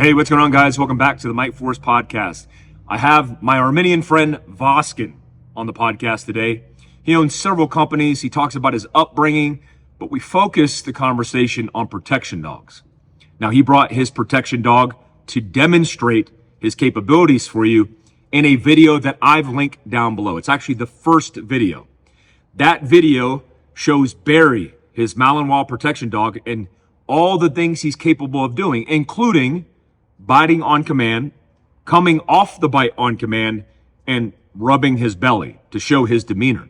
Hey, what's going on, guys? Welcome back to the Mike Force podcast. I have my Armenian friend Voskan on the podcast today. He owns several companies. He talks about his upbringing, but we focus the conversation on protection dogs. Now, he brought his protection dog to demonstrate his capabilities for you in a video that I've linked down below. It's actually the first video. That video shows Barry, his Malinois protection dog, and all the things he's capable of doing, including biting on command, coming off the bite on command, and rubbing his belly to show his demeanor.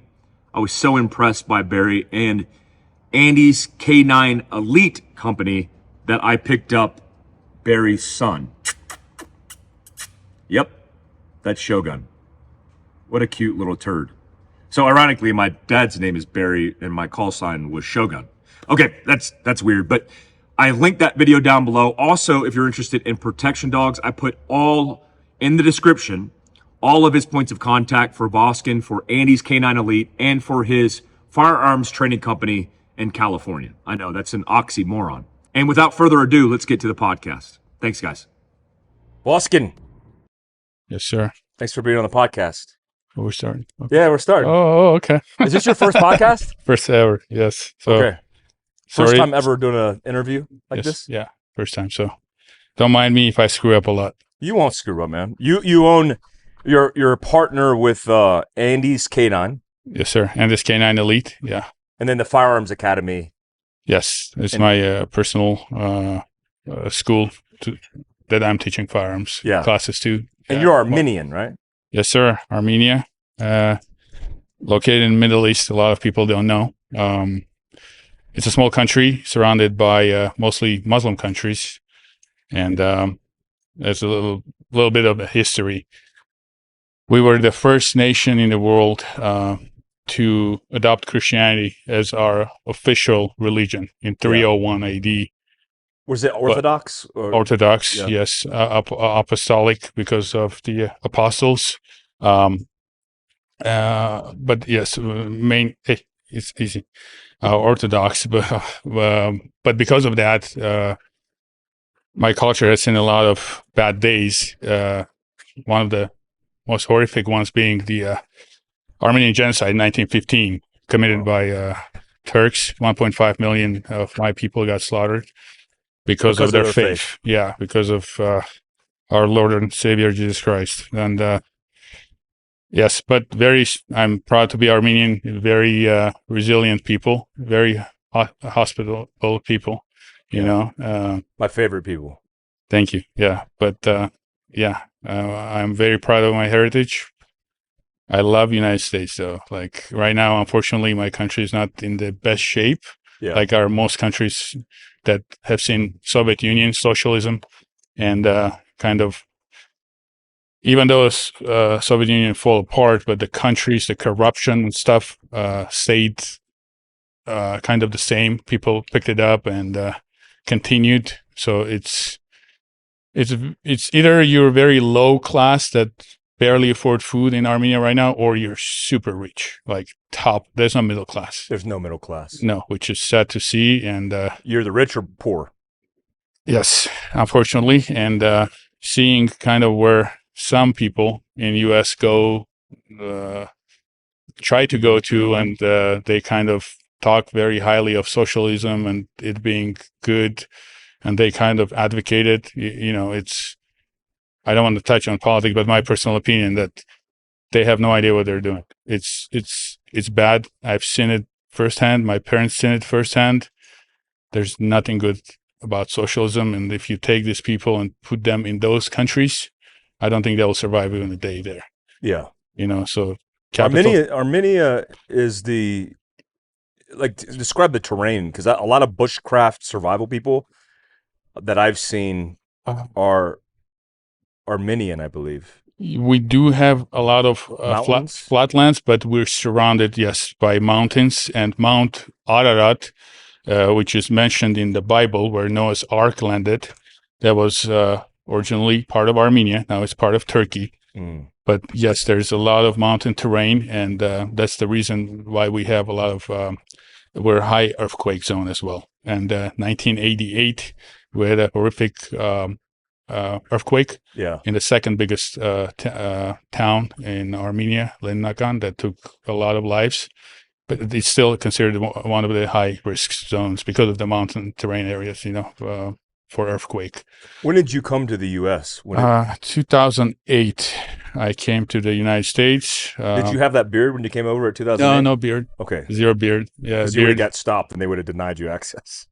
I was so impressed by Barry and Andy's K9 Elite company that I picked up Barry's son. Yep, that's Shogun. What a cute little turd. So ironically, my dad's name is Barry and my call sign was Shogun. Okay, that's weird, but I linked that video down below. Also, if you're interested in protection dogs, I put all in the description, all of his points of contact for Voskan, for Andy's K9 Elite, and for his firearms training company in California. I know, that's an oxymoron. And without further ado, let's get to the podcast. Thanks, guys. Voskan. Yes, sir. Thanks for being on the podcast. Oh, we're starting. Okay. Yeah, we're starting. Oh, okay. Is this your first podcast? First ever, yes. So, okay. First time ever doing an interview like this? Yeah, first time. So don't mind me if I screw up a lot. You won't screw up, man. You own, you're a partner with Andy's K9. Yes, sir. And this K9 Elite, yeah. And then the Firearms Academy. Yes, it's my personal school that I'm teaching firearms classes to. And you're Armenian, right? Yes, sir. Armenia, located in the Middle East. A lot of people don't know. It's a small country surrounded by mostly Muslim countries, and there's a little bit of a history. We were the first nation in the world to adopt Christianity as our official religion in 301 AD. Was it Orthodox? Orthodox, yes. Apostolic because of the apostles. But yes, it's easy. Orthodox, but because of that, my culture has seen a lot of bad days. One of the most horrific ones being the Armenian genocide in 1915, committed by Turks. 1.5 million of my people got slaughtered because of their faith. Yeah, because of our Lord and Savior Jesus Christ. And yes, but I'm proud to be Armenian, very resilient people, very hospitable people, you know. My favorite people. Thank you. Yeah, but I'm very proud of my heritage. I love United States, though. Like right now, unfortunately, my country is not in the best shape, like are most countries that have seen Soviet Union, socialism, and kind of, even though Soviet Union fall apart, but the countries, the corruption and stuff stayed kind of the same. People picked it up and continued. So it's either you're very low class that barely afford food in Armenia right now, or you're super rich, like top. There's no middle class. There's no middle class. No, which is sad to see. And you're the rich or poor? Yes, unfortunately. And seeing kind of where some people in U.S. try to go to, and they kind of talk very highly of socialism and it being good, and they kind of advocate it. You know, I don't want to touch on politics, but my personal opinion that they have no idea what they're doing. It's bad. I've seen it firsthand. My parents seen it firsthand. There's nothing good about socialism, and if you take these people and put them in those countries, I don't think they'll survive even a day there. Yeah. You know, so Armenia is describe the terrain, because a lot of bushcraft survival people that I've seen are Armenian, I believe. We do have a lot of flatlands, but we're surrounded, by mountains, and Mount Ararat, which is mentioned in the Bible, where Noah's Ark landed. That was originally part of Armenia. Now it's part of Turkey. But yes, there's a lot of mountain terrain, and that's the reason why we have a lot of, we're a high earthquake zone as well. And 1988, we had a horrific earthquake Yeah. in the second biggest town in Armenia, Lennakan, that took a lot of lives. But it's still considered one of the high risk zones because of the mountain terrain areas, for earthquake. When did you come to the U.S.? 2008, I came to the United States. Did you have that beard when you came over at 2008? No, no beard. Okay. Zero beard. Yeah, Because you would have beard. got stopped and they would have denied you access.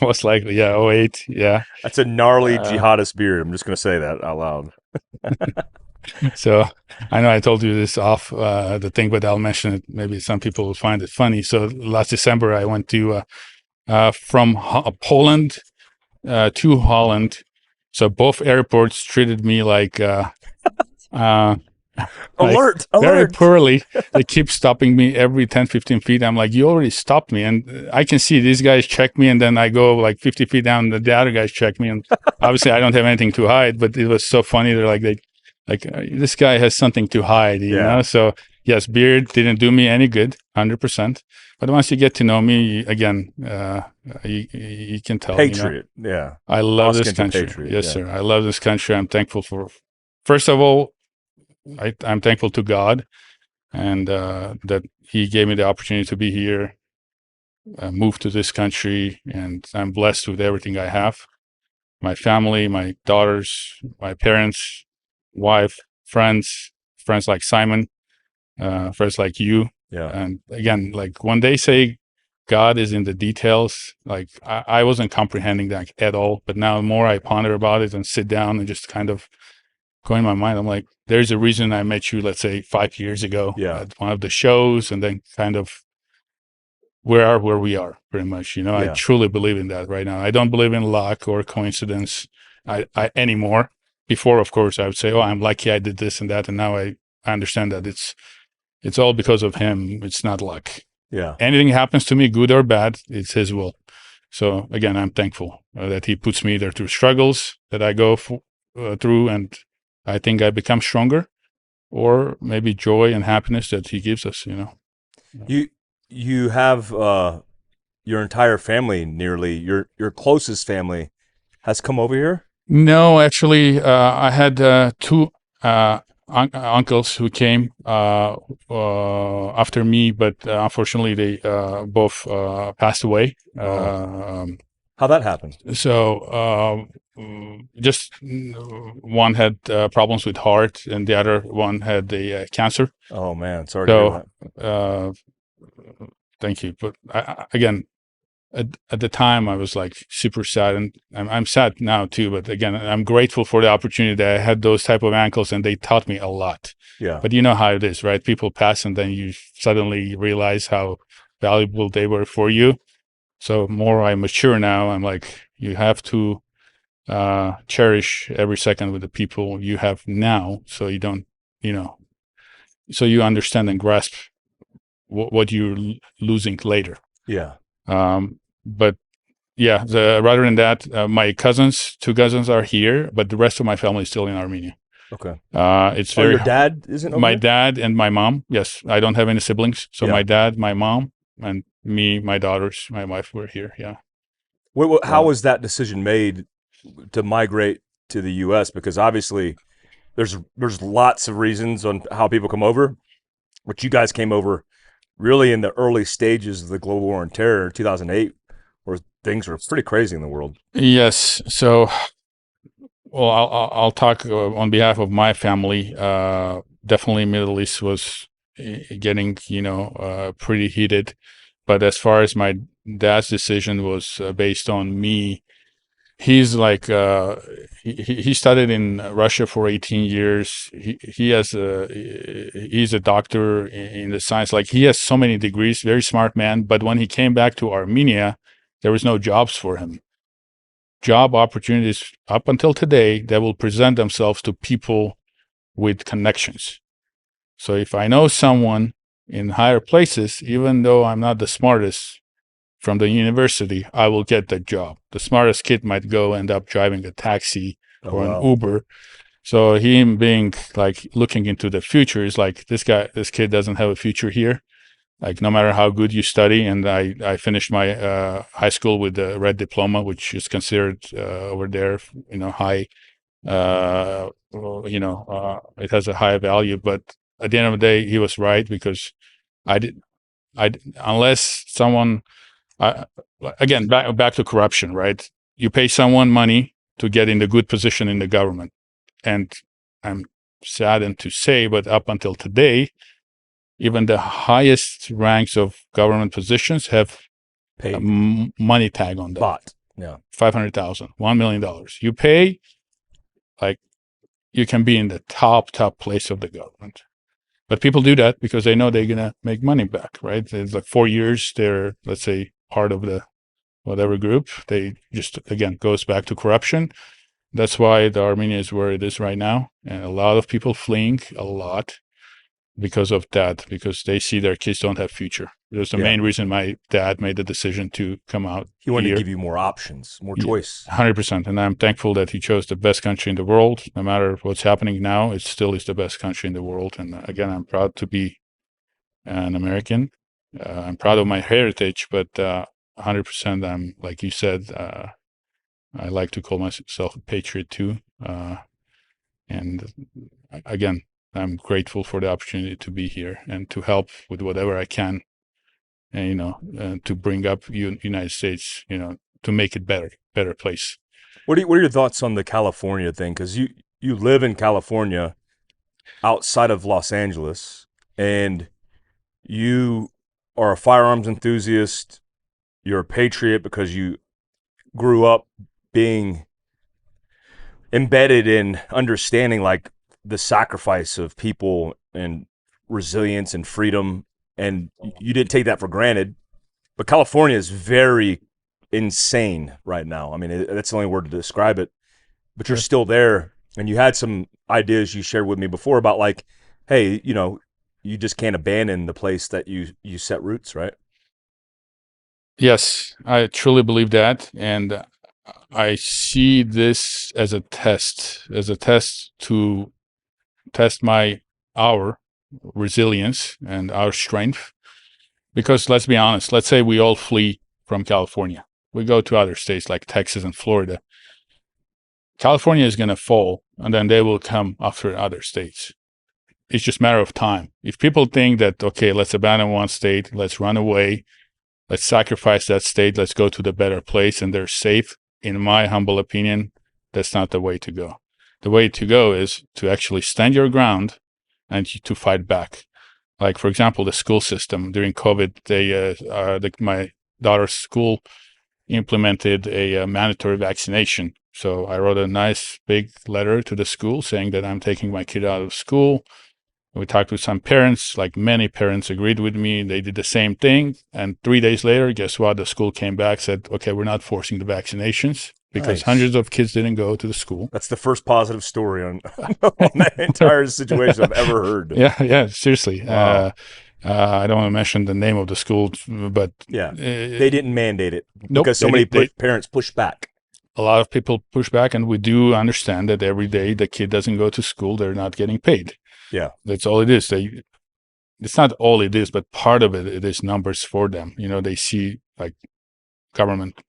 Most likely, yeah. 08, yeah. That's a gnarly jihadist beard. I'm just going to say that out loud. So I know I told you this off the thing, but I'll mention it. Maybe some people will find it funny. So last December, I went to from Poland to Holland. So both airports treated me like Alert! Very poorly. They keep stopping me every 10, 15 feet. I'm like, you already stopped me. And I can see these guys check me. And then I go like 50 feet down. The other guys check me. And obviously I don't have anything to hide, but it was so funny. They're like, this guy has something to hide, you know? So yes, beard didn't do me any good, 100%. But once you get to know me, again, you can tell. Patriot, yeah. I love Voskan's this country. Patriot, yes, sir. I love this country. I'm thankful for, first of all, I'm thankful to God and that he gave me the opportunity to be here, move to this country, and I'm blessed with everything I have. My family, my daughters, my parents, wife, friends like Simon, friends like you. Yeah. And again, like when they say God is in the details, like I wasn't comprehending that at all. But now the more I ponder about it and sit down and just kind of go in my mind, I'm like, there's a reason I met you, let's say 5 years ago at one of the shows, and then kind of where we are pretty much, I truly believe in that right now. I don't believe in luck or coincidence I anymore. Before, of course, I would say, oh, I'm lucky I did this and that. And now I understand that it's all because of him. It's not luck. Yeah. Anything happens to me, good or bad, it's his will. So again, I'm thankful that he puts me there through struggles that I go through. And I think I become stronger, or maybe joy and happiness that he gives us, You have your entire family, nearly your closest family, has come over here? No, actually, I had two uncles who came after me, but unfortunately, they both passed away. How that happened? So just one had problems with heart, and the other one had a cancer. Oh man, sorry to hear that. Thank you. But again, at the time, I was like super sad, and I'm sad now too. But again, I'm grateful for the opportunity that I had those type of uncles, and they taught me a lot. Yeah. But you know how it is, right? People pass, and then you suddenly realize how valuable they were for you. So more I mature now, I'm like, you have to cherish every second with the people you have now, so you don't, so you understand and grasp what you're losing later. Yeah. But yeah, rather than that, my two cousins are here, but the rest of my family is still in Armenia. Okay. It's very. Your dad isn't over my here? Dad and my mom. Yes, I don't have any siblings, so my dad, my mom, and me, my daughters, my wife were here. Yeah. How was that decision made to migrate to the U.S.? Because obviously, there's lots of reasons on how people come over, but you guys came over really in the early stages of the global war on terror, 2008, where things were pretty crazy in the world. Yes. So, well, I'll talk on behalf of my family. Definitely, Middle East was getting, pretty heated. But as far as my dad's decision was based on me, he's like he studied in Russia for 18 years. He's a doctor in the science. Like, he has so many degrees, very smart man. But when he came back to Armenia, there was no jobs for him. Job opportunities up until today that will present themselves to people with connections. So if I know someone in higher places, even though I'm not the smartest from the university, I will get that job. The smartest kid might go end up driving a taxi or an Uber. So him being like looking into the future is like, this kid doesn't have a future here. Like, no matter how good you study, and I finished my high school with the red diploma, which is considered over there, high it has a high value. But at the end of the day, he was right, because unless someone, again, back to corruption, right? You pay someone money to get in the good position in the government. And I'm saddened to say, but up until today, even the highest ranks of government positions have a Paid. money tag on them. Bought. Yeah. 500,000, $1 million. You pay, like, you can be in the top place of the government. But people do that because they know they're going to make money back, right? It's like 4 years, they're, let's say, part of the whatever group. They just, again, goes back to corruption. That's why the Armenia is where it is right now. And a lot of people fleeing, a lot, because of that, because they see their kids don't have future. It was the main reason my dad made the decision to come out. He wanted to give you more options, more choice. 100%. And I'm thankful that he chose the best country in the world. No matter what's happening now, it still is the best country in the world. And again, I'm proud to be an American. I'm proud of my heritage, but 100%, I'm, like you said, I like to call myself a patriot too. And again, I'm grateful for the opportunity to be here and to help with whatever I can, and, to bring up United States, to make it better place. What are your thoughts on the California thing? Because you live in California, outside of Los Angeles, and you are a firearms enthusiast. You're a patriot because you grew up being embedded in understanding, like, the sacrifice of people and resilience and freedom, and you didn't take that for granted. But California is very insane right now. I mean, that's the only word to describe it. But you're still there, and you had some ideas you shared with me before about, like, hey, you just can't abandon the place that you set roots, right? Yes, I truly believe that, and I see this as a test to test our resilience and our strength. Because let's be honest, let's say we all flee from California. We go to other states like Texas and Florida. California is going to fall, and then they will come after other states. It's just a matter of time. If people think that, okay, let's abandon one state, let's run away, let's sacrifice that state, let's go to the better place and they're safe, in my humble opinion, that's not the way to go. The way to go is to actually stand your ground and to fight back. Like, for example, the school system during COVID, my daughter's school implemented a mandatory vaccination. So I wrote a nice big letter to the school saying that I'm taking my kid out of school. We talked with some parents, like many parents agreed with me. They did the same thing. And 3 days later, guess what? The school came back, said, okay, we're not forcing the vaccinations, because hundreds of kids didn't go to the school. That's the first positive story on that entire situation I've ever heard. Yeah, seriously. Wow. I don't want to mention the name of the school, but they didn't mandate it nope, because so many parents pushed back. A lot of people push back, and we do understand that every day the kid doesn't go to school, they're not getting paid. Yeah, that's all it is. It's not all it is, but part of it is numbers for them. They see, like, government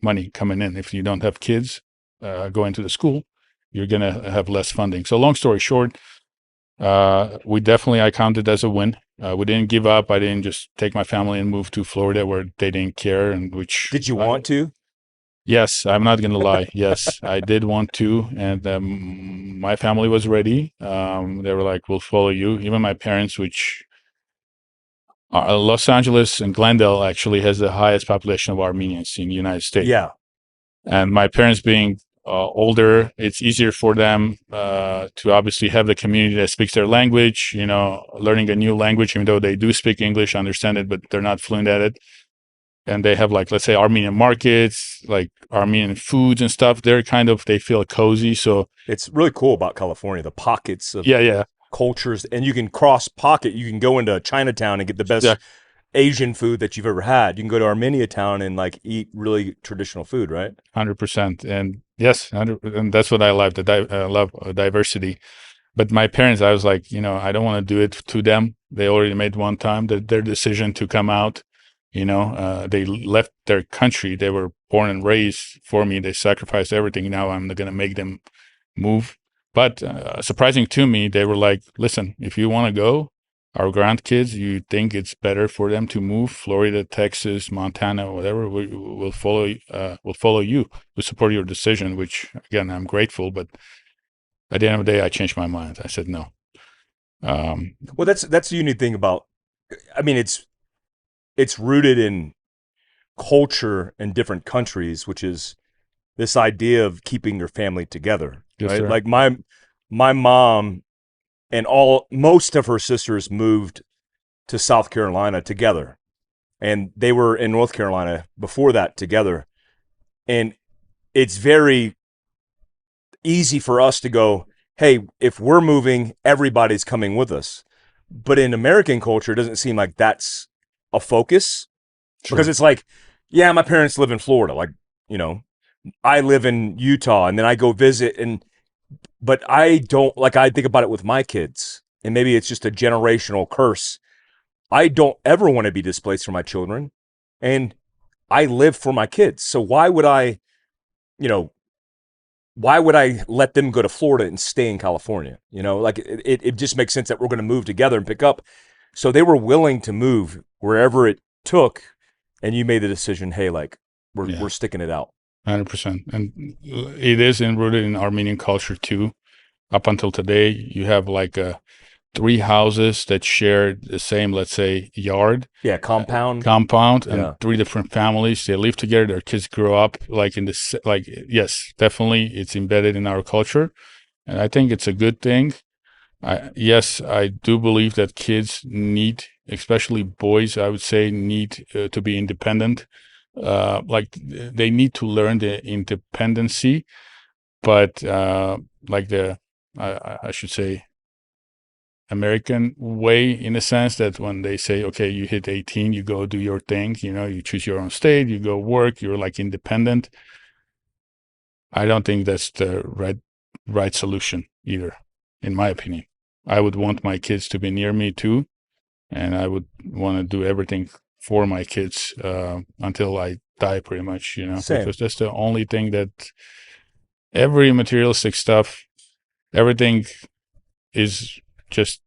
money coming in. If you don't have kids going to the school, you're going to have less funding. So long story short, I counted as a win. We didn't give up. I didn't just take my family and move to Florida where they didn't care. And which did you want to? Yes, I'm not going to lie. Yes, I did want to. And my family was ready. They were like, we'll follow you. Even my parents, which Los Angeles and Glendale actually has the highest population of Armenians in the United States. Yeah. And my parents being older, it's easier for them to obviously have the community that speaks their language, learning a new language, even though they do speak English, understand it, but they're not fluent at it. And they have, like, let's say, Armenian markets, like Armenian foods and stuff. They feel cozy. So it's really cool about California, the pockets of cultures, and you can cross pocket. You can go into Chinatown and get the best Asian food that you've ever had. You can go to Armenia town and, like, eat really traditional food, right? 100%. And yes, and that's what I love. I love diversity. But my parents, I was like, I don't want to do it to them. They already made one time their decision to come out. They left their country. They were born and raised for me. They sacrificed everything. Now I'm going to make them move. But surprising to me, they were like, listen, if you want to go, our grandkids, you think it's better for them to move, Florida, Texas, Montana, whatever, we'll follow you. We support your decision, which, again, I'm grateful. But at the end of the day, I changed my mind. I said no. Well, that's the unique thing about, I mean, it's rooted in culture in different countries, which is this idea of keeping your family together, Yes, right? sir. Like my mom and most of her sisters moved to South Carolina together, and they were in North Carolina before that together. And it's very easy for us to go, hey, if we're moving, everybody's coming with us. But in American culture, it doesn't seem like that's a focus, because it's like, yeah, my parents live in Florida. Like, you know, I live in Utah, and then I go visit, but I don't, like, I think about it with my kids, and maybe it's just a generational curse. I don't ever want to be displaced from my children, and I live for my kids. So why would I, you know, why would I let them go to Florida and stay in California? You know, like it just makes sense that we're going to move together and pick up. So they were willing to move wherever it took, and you made the decision, hey, like we're sticking it out. 100%. And it is rooted in Armenian culture too. Up until today, you have like 3 houses that share the same, let's say, yard. Yeah, compound. And 3 different families. They live together. Their kids grow up like in this, like, yes, definitely it's embedded in our culture. And I think it's a good thing. Yes, I do believe that kids need, especially boys, I would say, need to be independent. Like they need to learn the independency, but like I should say, American way, in a sense that when they say, okay, you hit 18, you go do your thing, you know, you choose your own state, you go work, you're like independent. I don't think that's the right solution either, in my opinion. I would want my kids to be near me too, and I would want to do everything for my kids until I die, pretty much, you know. Same. Because that's the only thing that every materialistic stuff, everything is just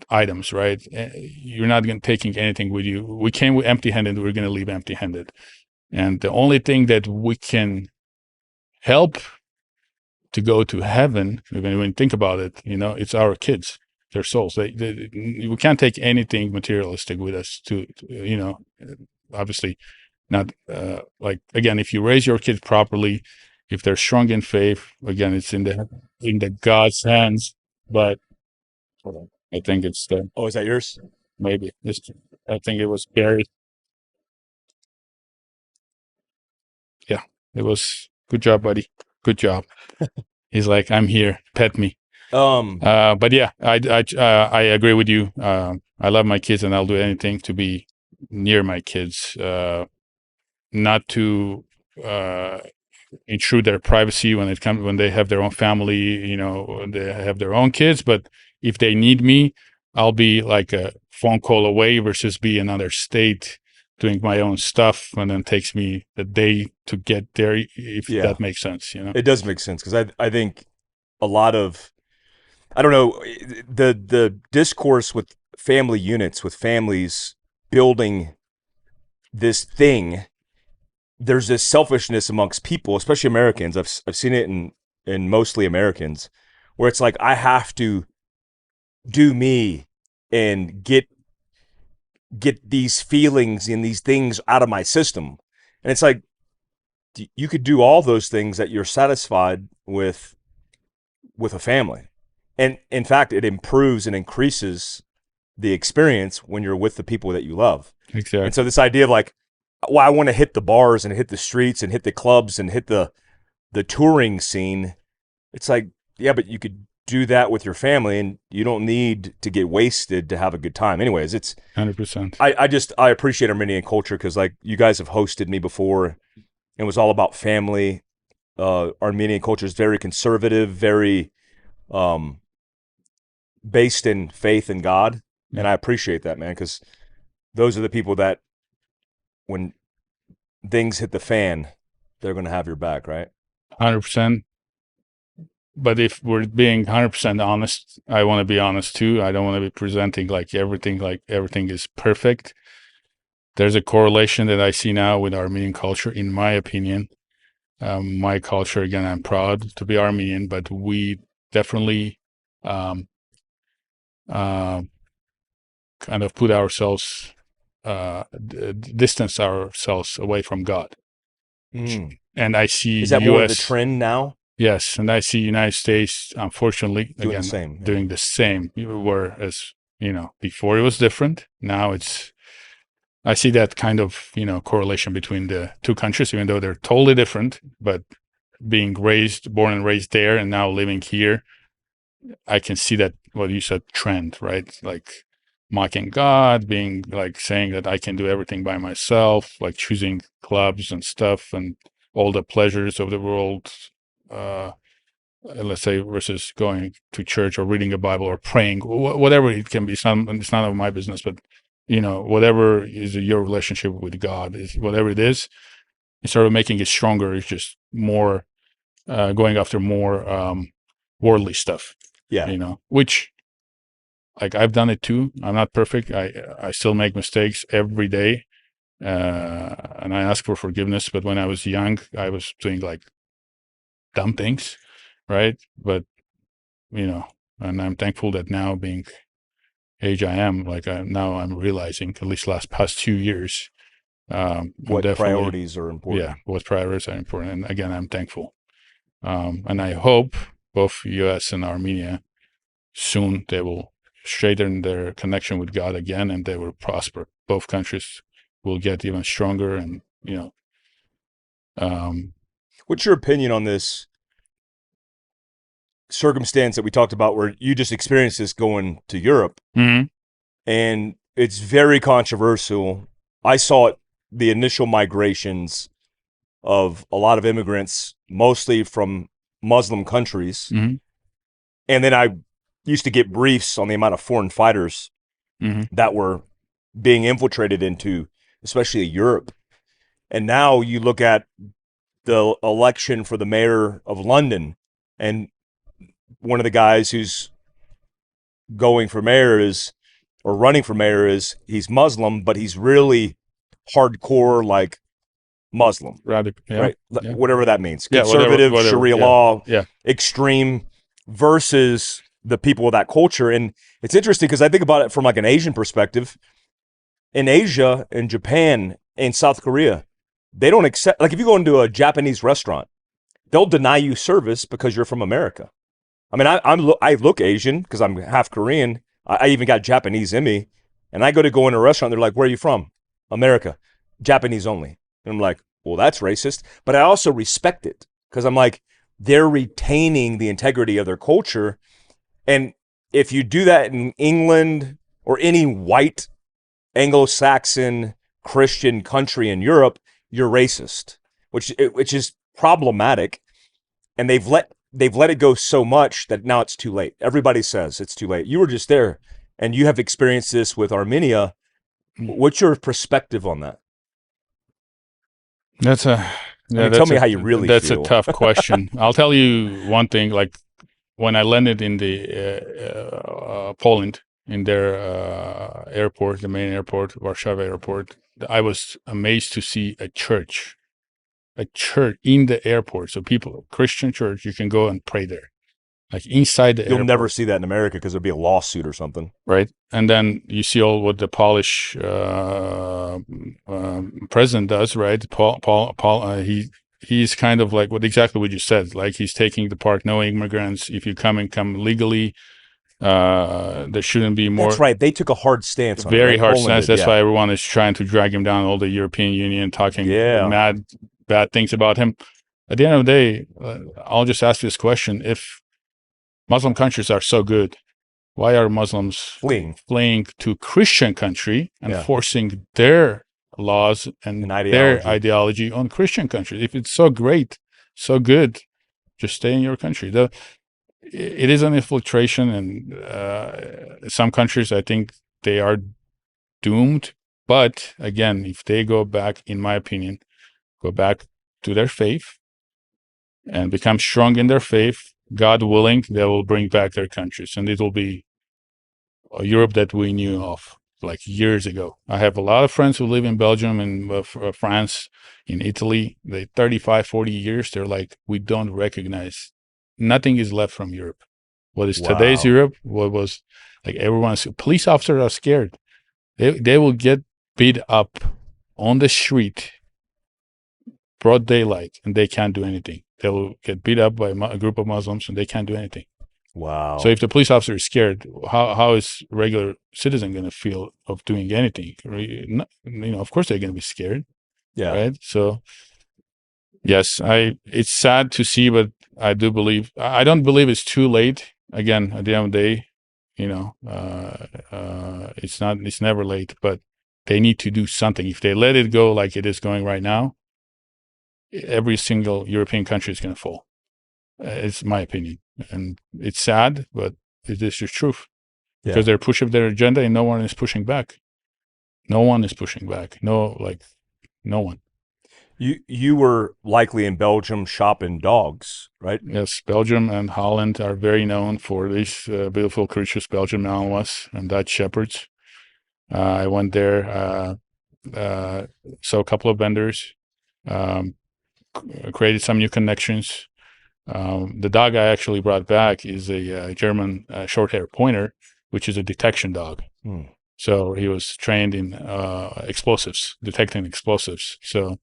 items, right? You're not taking anything with you. We came empty-handed, we're going to leave empty-handed. And the only thing that we can help to go to heaven, when you think about it, you know, it's our kids, their souls. We can't take anything materialistic with us to you know, obviously not, like, again, if you raise your kids properly, if they're strong in faith, again, it's in the God's hands. But I think it's the, Oh, is that yours? maybe I think it was buried. Yeah, it was. Good job, buddy. Good job. He's like, I'm here. Pet me. But yeah, I agree with you. I love my kids, and I'll do anything to be near my kids. Not to intrude their privacy when they have their own family, you know, they have their own kids. But if they need me, I'll be like a phone call away versus be in another state doing my own stuff, and then takes me a day to get there, if that makes sense, you know. It does make sense, because I think a lot of, I don't know, the discourse with family units, with families building this thing, there's this selfishness amongst people, especially Americans. I've seen it in mostly Americans, where it's like, I have to do me and get these feelings and these things out of my system. And it's like, you could do all those things that you're satisfied with a family. And in fact, it improves and increases the experience when you're with the people that you love. Exactly. And so this idea of like, well, I want to hit the bars and hit the streets and hit the clubs and hit the touring scene. It's like, yeah, but you could do that with your family, and you don't need to get wasted to have a good time. Anyways, it's 100%. I appreciate Armenian culture, because like, you guys have hosted me before, and it was all about family. Armenian culture is very conservative, very based in faith in God. Yeah. And I appreciate that, man, because those are the people that, when things hit the fan, they're going to have your back, right? 100%. but if we're being 100% honest, I want to be honest too. I don't want to be presenting like everything is perfect. There's a correlation that I see now with Armenian culture, in my opinion. My culture, again, I'm proud to be Armenian, but we definitely um, uh, kind of put ourselves, distance ourselves away from God. Mm. And I see Is that US, more of the trend now? yes, and I see United States, unfortunately, Doing again, the same. Yeah. doing the same. Whereas, before it was different. Now I see that kind of, correlation between the two countries, even though they're totally different, but being born and raised there and now living here, I can see that, what you said, trend, right? Like mocking God, being like saying that I can do everything by myself, like choosing clubs and stuff and all the pleasures of the world, let's say, versus going to church or reading a Bible or praying, whatever it can be. It's none of my business, but whatever is your relationship with God, is whatever it is, instead of making it stronger, it's just more going after more worldly stuff. Yeah. Which, like, I've done it too. I'm not perfect. I still make mistakes every day, and I ask for forgiveness. But when I was young, I was doing like dumb things, right? But and I'm thankful that now, being age I am, like now I'm realizing, at least past 2 years, What priorities are important. Yeah, what priorities are important. And again, I'm thankful. And I hope both US and Armenia, soon they will straighten their connection with God again, and they will prosper. Both countries will get even stronger, and What's your opinion on this circumstance that we talked about, where you just experienced this going to Europe? mm-hmm. And it's very controversial. I saw it, the initial migrations of a lot of immigrants, mostly from Muslim countries. Mm-hmm. And then I used to get briefs on the amount of foreign fighters Mm-hmm. that were being infiltrated into, especially Europe. And now you look at the election for the mayor of London, and one of the guys who's going for mayor running for mayor he's Muslim, but he's really hardcore, like Muslim, Radical, yeah, right? yeah. Whatever that means. Yeah, Conservative, whatever, Sharia yeah, law, yeah. extreme, versus the people of that culture. And it's interesting because I think about it from like an Asian perspective. In Asia, in Japan, and South Korea, they don't accept, like if you go into a Japanese restaurant, they'll deny you service because you're from America. I mean, I look Asian because I'm half Korean. I even got Japanese in me. And I go into a restaurant, they're like, where are you from? America. Japanese only. And I'm like, well, that's racist. But I also respect it because I'm like, they're retaining the integrity of their culture. And if you do that in England or any white Anglo-Saxon Christian country in Europe, you're racist, which is problematic. And they've let it go so much that now it's too late. Everybody says it's too late. You were just there, and you have experienced this with Armenia. What's your perspective on that? Tell me how you really that's feel. A tough question. I'll tell you one thing. Like when I landed in the Poland, in their airport, the main airport, Warsaw airport, I was amazed to see a church in the airport. So Christian church, you can go and pray there, like inside the airport. You'll never see that in America because there'll be a lawsuit or something. Right. And then you see all what the Polish president does, right? He's kind of like exactly what you said. Like he's taking the part, no immigrants. If you come legally, there shouldn't be more. That's right. They took a hard stance on it. Very hard Poland stance. did, That's why everyone is trying to drag him down. All the European Union talking bad things about him. At the end of the day, I'll just ask this question: if Muslim countries are so good, why are Muslims fleeing to Christian country and forcing their laws and their ideology on Christian countries? If it's so great, so good, just stay in your country. It is an infiltration, and some countries, I think they are doomed. But again, if they go back, in my opinion, go back to their faith and become strong in their faith, God willing, they will bring back their countries, and it will be a Europe that we knew of like years ago. I have a lot of friends who live in Belgium and France, in Italy. They 35, 40 years. They're like, we don't recognize. Nothing is left from Europe. What is today's Wow. Europe? What was like everyone's police officers are scared. They will get beat up on the street, broad daylight, and they can't do anything. They will get beat up by a group of Muslims, and they can't do anything. Wow. So if the police officer is scared, how is regular citizen going to feel of doing anything? Of course they're going to be scared, yeah. right? So yes, it's sad to see, but I don't believe it's too late. Again, at the end of the day, it's never late, but they need to do something. If they let it go like it is going right now, every single European country is going to fall. It's my opinion, and it's sad, but it is the truth because they're pushing their agenda, and no one is pushing back. No one is pushing back. No one. You were likely in Belgium shopping dogs, right? Yes, Belgium and Holland are very known for these beautiful creatures, Belgian Malinois and Dutch Shepherds. I went there, saw a couple of vendors, created some new connections. The dog I actually brought back is a German short-hair pointer, which is a detection dog. So he was trained in explosives, detecting explosives. So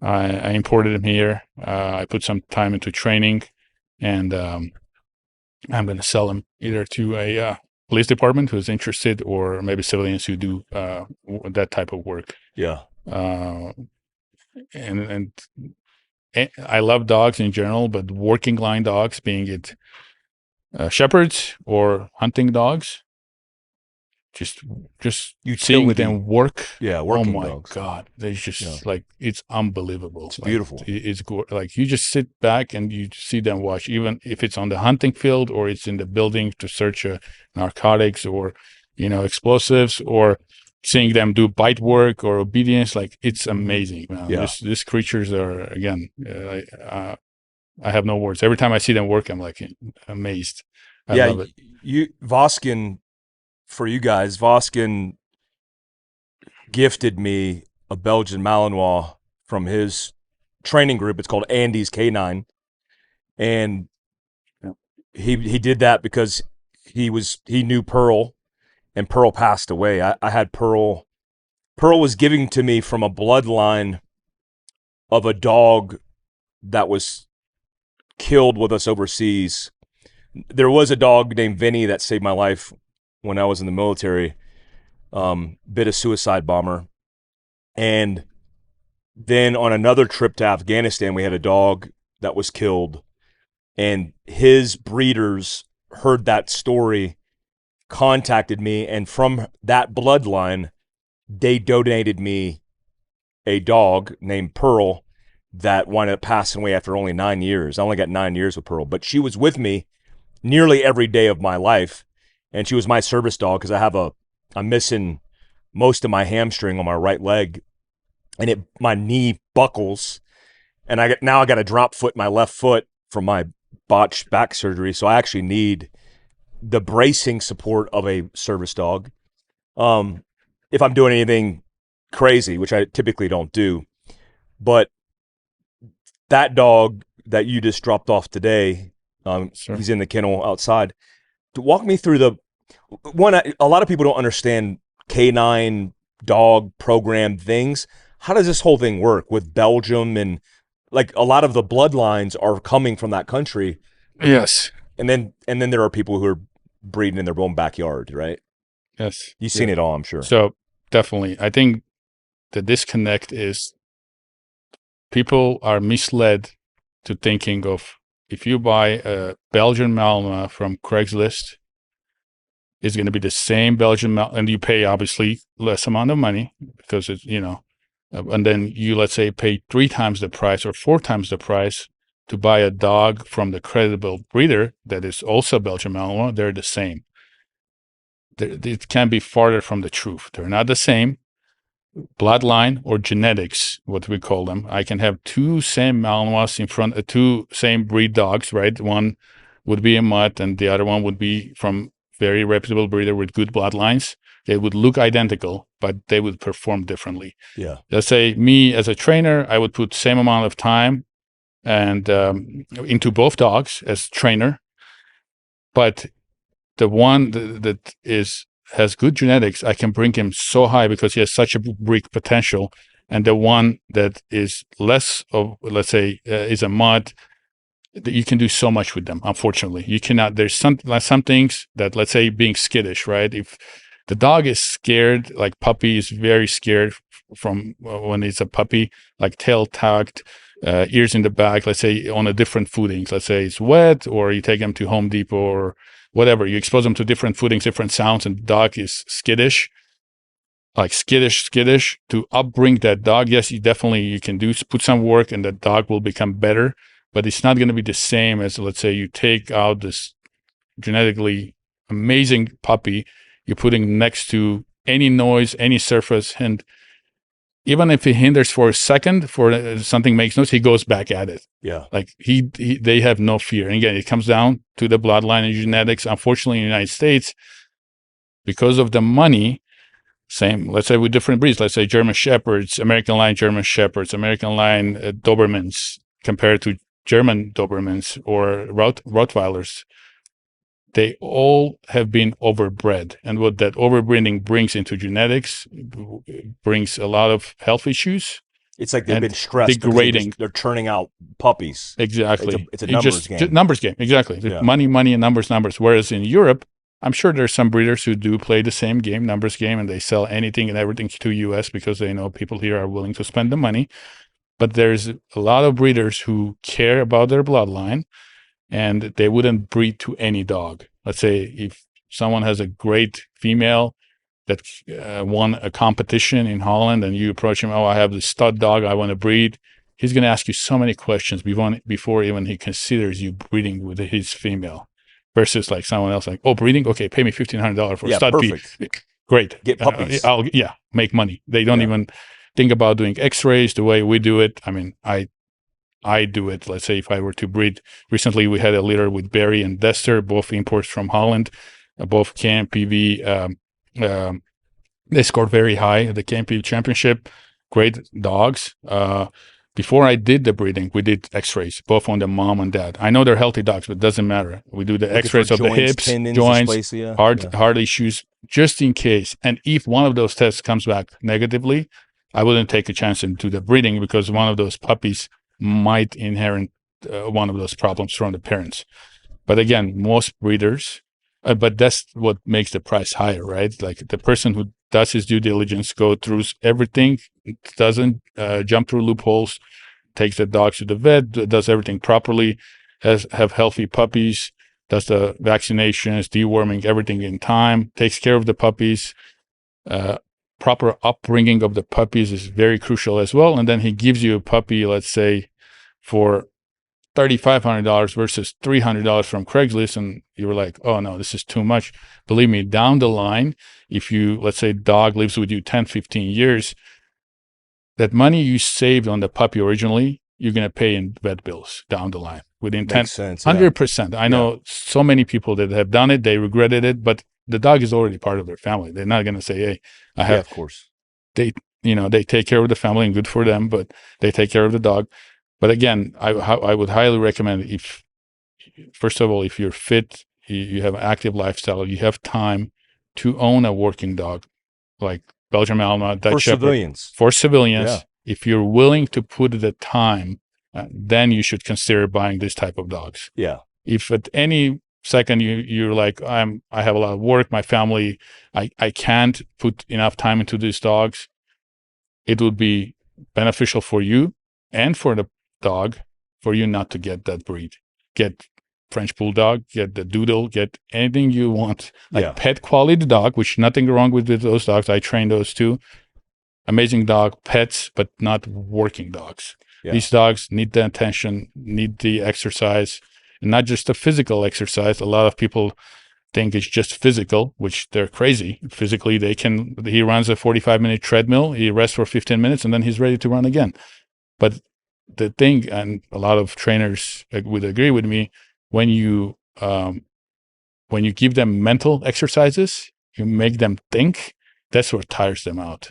I imported him here. I put some time into training, and I'm going to sell him either to a police department who's interested, or maybe civilians who do that type of work. Yeah. And I love dogs in general, but working line dogs, being it shepherds or hunting dogs, just seeing them work. Yeah, working oh my dogs. God, they just like, it's unbelievable. It's beautiful. It's like you just sit back and you see them watch, even if it's on the hunting field or it's in the building to search narcotics or explosives, or seeing them do bite work or obedience. Like, it's amazing, man. Yeah. These creatures are, again, I have no words. Every time I see them work, I'm like amazed. I love it. Voskan, for you guys, Voskan gifted me a Belgian Malinois from his training group. It's called Andy's K9. And he did that because he knew Pearl, and Pearl passed away. I had Pearl. Pearl was given to me from a bloodline of a dog that was killed with us overseas. There was a dog named Vinny that saved my life when I was in the military, bit a suicide bomber. And then on another trip to Afghanistan, we had a dog that was killed, and his breeders heard that story, contacted me, and from that bloodline, they donated me a dog named Pearl that wound up passing away after only 9 years. I only got 9 years with Pearl, but she was with me nearly every day of my life, and she was my service dog because I'm missing most of my hamstring on my right leg, and my knee buckles, and I got a drop foot in my left foot from my botched back surgery, so I actually need the bracing support of a service dog. If I'm doing anything crazy, which I typically don't do, but that dog that you just dropped off today, Sure. He's in the kennel outside. To walk me through a lot of people don't understand K9 dog program things. How does this whole thing work with Belgium? And like, a lot of the bloodlines are coming from that country. Yes. And then there are people who are breeding in their own backyard, right? Yes. You've seen it all, I'm sure. So definitely, I think the disconnect is people are misled to thinking of, if you buy a Belgian Malinois from Craigslist, it's going to be the same Belgian Malinois, and you pay obviously less amount of money because it's, and then you, let's say, pay 3 times the price or 4 times the price to buy a dog from the credible breeder that is also Belgian Malinois. They're the same. It can be farther from the truth. They're not the same. bloodline or genetics, what we call them. I can have two same Malinois in front, two same breed dogs, right? One would be a mutt and the other one would be from very reputable breeder with good bloodlines. They would look identical, but they would perform differently. Yeah. Let's say me as a trainer, I would put same amount of time and into both dogs as trainer, but the one that has good genetics, I can bring him so high because he has such a big potential. And the one that is less of, let's say, is a mutt, you can do so much with them. Unfortunately, you cannot. There's some things that, let's say, being skittish, right? If the dog is scared, like puppy is very scared from when it's a puppy, like tail tucked, ears in the back, let's say on a different footings, let's say it's wet, or you take them to Home Depot or whatever, you expose them to different footings, different sounds, and the dog is skittish, like skittish, to upbring that dog. Yes, you can put some work and the dog will become better, but it's not going to be the same as, let's say, you take out this genetically amazing puppy, you're putting next to any noise, any surface, and even if he hinders for a second, for something makes noise, he goes back at it. Yeah. Like they have no fear. And again, it comes down to the bloodline and genetics. Unfortunately, in the United States, because of the money, same, let's say with different breeds, let's say German Shepherds, American Line German Shepherds, American Line Dobermans compared to German Dobermans or Rottweilers, they all have been overbred. And what that overbreeding brings into genetics brings a lot of health issues. It's like they've been stressed. Degrading. They're turning out puppies. Exactly. It's a numbers game. Just numbers game. Exactly. Yeah. Money, and numbers. Whereas in Europe, I'm sure there's some breeders who do play the same game, numbers game, and they sell anything and everything to US because they know people here are willing to spend the money. But there's a lot of breeders who care about their bloodline, and they wouldn't breed to any dog. Let's say if someone has a great female that won a competition in Holland and you approach him, oh, I have this stud dog I want to breed. He's going to ask you so many questions before even he considers you breeding with his female versus like someone else like, oh, breeding? Okay, pay me $1,500 for a stud perfect. Great. Get puppies. Make money. They don't even think about doing x-rays the way we do it. I mean, I do it. Let's say if I were to breed, recently we had a litter with Barry and Dester, both imports from Holland, both KMPV. They scored very high at the KMPV championship. Great dogs. Before I did the breeding, we did x-rays, both on the mom and dad. I know they're healthy dogs, but it doesn't matter. We do the x-rays of the hips, joints, heart issues, just in case. And if one of those tests comes back negatively, I wouldn't take a chance into the breeding because one of those puppies might inherit one of those problems from the parents. But again, most breeders, but that's what makes the price higher, right? Like the person who does his due diligence, go through everything, doesn't jump through loopholes, takes the dogs to the vet, does everything properly, have healthy puppies, does the vaccinations, deworming, everything in time, takes care of the puppies. Proper upbringing of the puppies is very crucial as well. And then he gives you a puppy, let's say, for $3,500 versus $300 from Craigslist, and you're like, oh no, this is too much. Believe me, down the line, if you, let's say, dog lives with you 10, 15 years, that money you saved on the puppy originally, you're going to pay in vet bills down the line within 100%. I know so many people that have done it, they regretted it, but the dog is already part of their family. They're not going to say, hey, I have, of course. They take care of the family and good for them, but they take care of the dog. But again, I would highly recommend first of all, if you're fit, you have an active lifestyle, you have time to own a working dog, like Belgian Malinois, Dutch Shepherd. For civilians, if you're willing to put the time, then you should consider buying this type of dogs. Yeah. If at any second you're like, I have a lot of work, my family, I can't put enough time into these dogs, it would be beneficial for you and for the dog for you not to get that breed. Get French Bulldog, get the Doodle, get anything you want. Like pet quality dog, which nothing wrong with those dogs. I train those too. Amazing dog, pets, but not working dogs. Yeah. These dogs need the attention, need the exercise, and not just the physical exercise. A lot of people think it's just physical, which they're crazy. Physically, he runs a 45-minute treadmill, he rests for 15 minutes, and then he's ready to run again. But the thing, and a lot of trainers would agree with me, when you give them mental exercises, you make them think, that's what tires them out.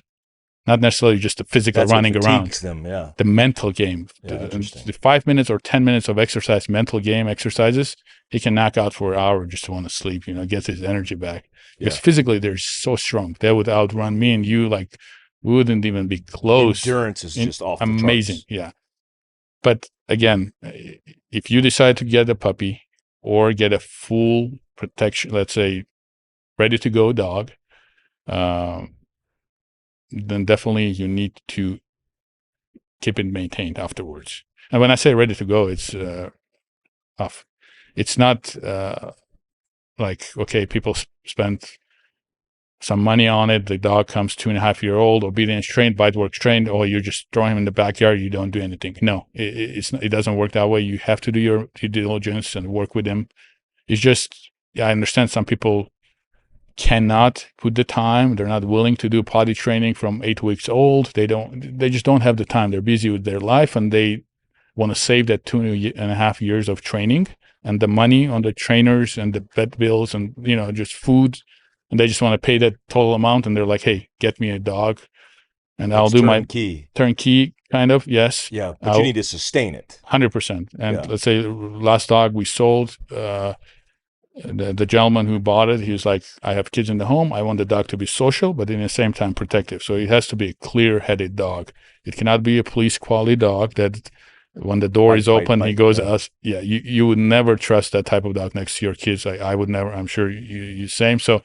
Not necessarily just the physical running around. Them, yeah. The mental game. The 5 minutes or 10 minutes of exercise, mental game exercises, he can knock out for an hour just to want to sleep, gets his energy back. Because physically they're so strong. They would outrun me and you, we wouldn't even be close. Endurance is just off the amazing. charts. Yeah. But again, if you decide to get a puppy or get a full protection, let's say ready to go dog, then definitely you need to keep it maintained afterwards. And when I say ready to go, it's off. It's not okay, people spend some money on it. The dog comes 2.5-year-old, obedience trained, bite works trained, or you just throw him in the backyard, you don't do anything. No, it doesn't work that way. You have to do your due diligence and work with him. It's just, I understand some people cannot put the time. They're not willing to do potty training from 8 weeks old. They just don't have the time. They're busy with their life and they want to save that 2.5 years of training and the money on the trainers and the vet bills and, just food. And they just want to pay that total amount. And they're like, hey, get me a dog and I'll do my turnkey kind of. Yes. Yeah. But you need to sustain it. 100%. And let's say last dog we sold, the gentleman who bought it, he was like, I have kids in the home. I want the dog to be social, but in the same time protective. So it has to be a clear-headed dog. It cannot be a police quality dog that when the door is open, he goes us. Yeah, you would never trust that type of dog next to your kids. I would never. I'm sure you same. So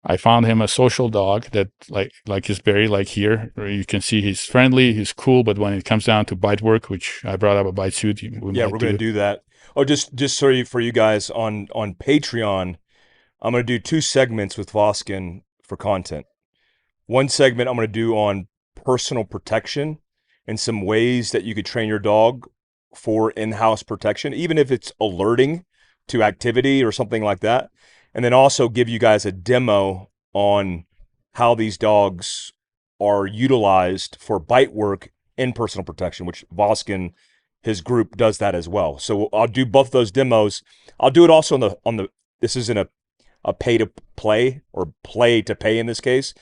I found him a social dog that like his Barry, like here, where you can see he's friendly, he's cool, but when it comes down to bite work, which I brought up a bite suit. We're going to do that. Oh, just so for you guys on Patreon, I'm going to do 2 segments with Voskan for content. One segment I'm going to do on personal protection and some ways that you could train your dog for in-house protection, even if it's alerting to activity or something like that. And then also give you guys a demo on how these dogs are utilized for bite work in personal protection, which Voskan, his group, does that as well. So I'll do both those demos. I'll do it also on the this isn't a pay to play or play to pay in this case.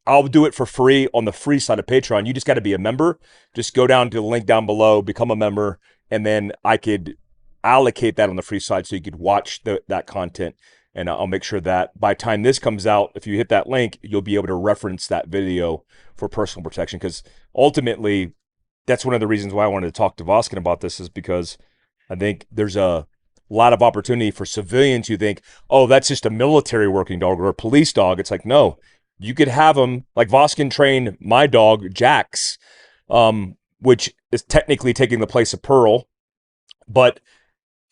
I'll do it for free on the free side of Patreon. You just got to be a member. Just go down to the link down below, become a member, and then I could allocate that on the free side so you could watch that content. And I'll make sure that by the time this comes out, if you hit that link, you'll be able to reference that video for personal protection. Because ultimately, that's one of the reasons why I wanted to talk to Voskan about this, is because I think there's a lot of opportunity for civilians who think, oh, that's just a military working dog or a police dog. It's like, no, you could have them, like Voskan trained my dog, Jax, which is technically taking the place of Pearl, but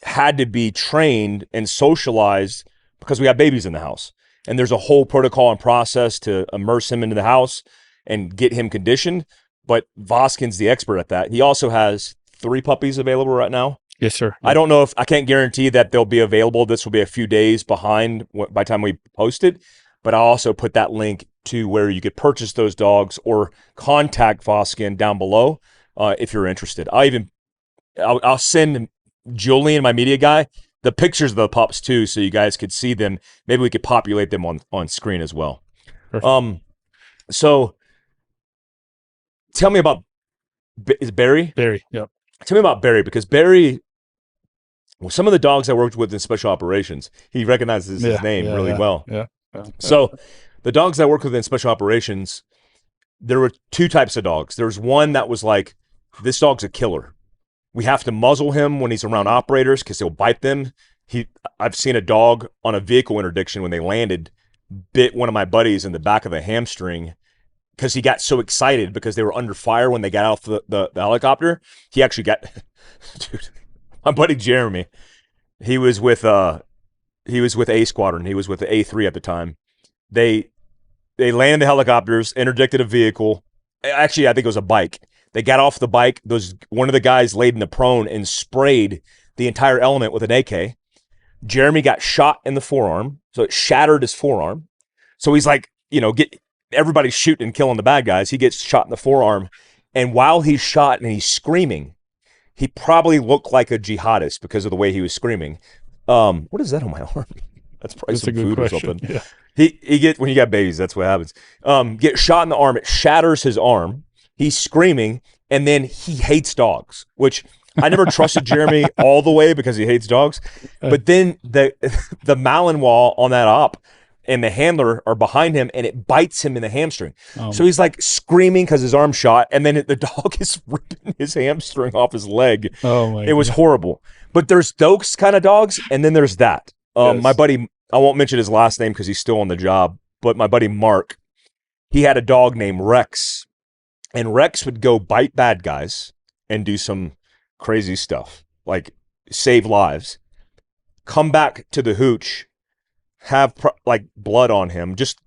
had to be trained and socialized because we have babies in the house. And there's a whole protocol and process to immerse him into the house and get him conditioned. But Voskan's the expert at that. He also has 3 puppies available right now. Yes, sir. I don't know I can't guarantee that they'll be available. This will be a few days behind by the time we post it. But I'll also put that link to where you could purchase those dogs or contact Voskan down below if you're interested. I'll send Julian, my media guy, the pictures of the pups too, so you guys could see them. Maybe we could populate them on screen as well. Perfect. So tell me about, is Barry? Barry, yep. Tell me about Barry, because Barry, some of the dogs I worked with in special operations, he recognizes his name really well. Yeah. So the dogs I worked with in special operations, there were 2 types of dogs. There was one that was like, this dog's a killer. We have to muzzle him when he's around operators because he'll bite them. I've seen a dog on a vehicle interdiction when they landed, bit one of my buddies in the back of the hamstring because he got so excited because they were under fire when they got off the helicopter. He actually got, dude, my buddy Jeremy, he was with A Squadron. He was with the A3 at the time. They landed the helicopters, interdicted a vehicle. Actually, I think it was a bike. They got off the bike. One of the guys laid in the prone and sprayed the entire element with an AK. Jeremy got shot in the forearm, so it shattered his forearm. So he's like, everybody's shooting and killing the bad guys. He gets shot in the forearm, and while he's shot and he's screaming, he probably looked like a jihadist because of the way he was screaming. What is that on my arm? That's probably some food question. Or something. Yeah. He get when you got babies, that's what happens. Get shot in the arm, it shatters his arm. He's screaming, and then he hates dogs, which I never trusted Jeremy all the way because he hates dogs. But then the Malinois on that op and the handler are behind him, and it bites him in the hamstring. So he's like screaming because his arm's shot, and then the dog is ripping his hamstring off his leg. It was horrible. But there's those kind of dogs, and then there's that. Yes. My buddy, I won't mention his last name because he's still on the job, but my buddy Mark, he had a dog named Rex, and Rex would go bite bad guys and do some crazy stuff, like save lives, come back to the hooch, have like blood on him, just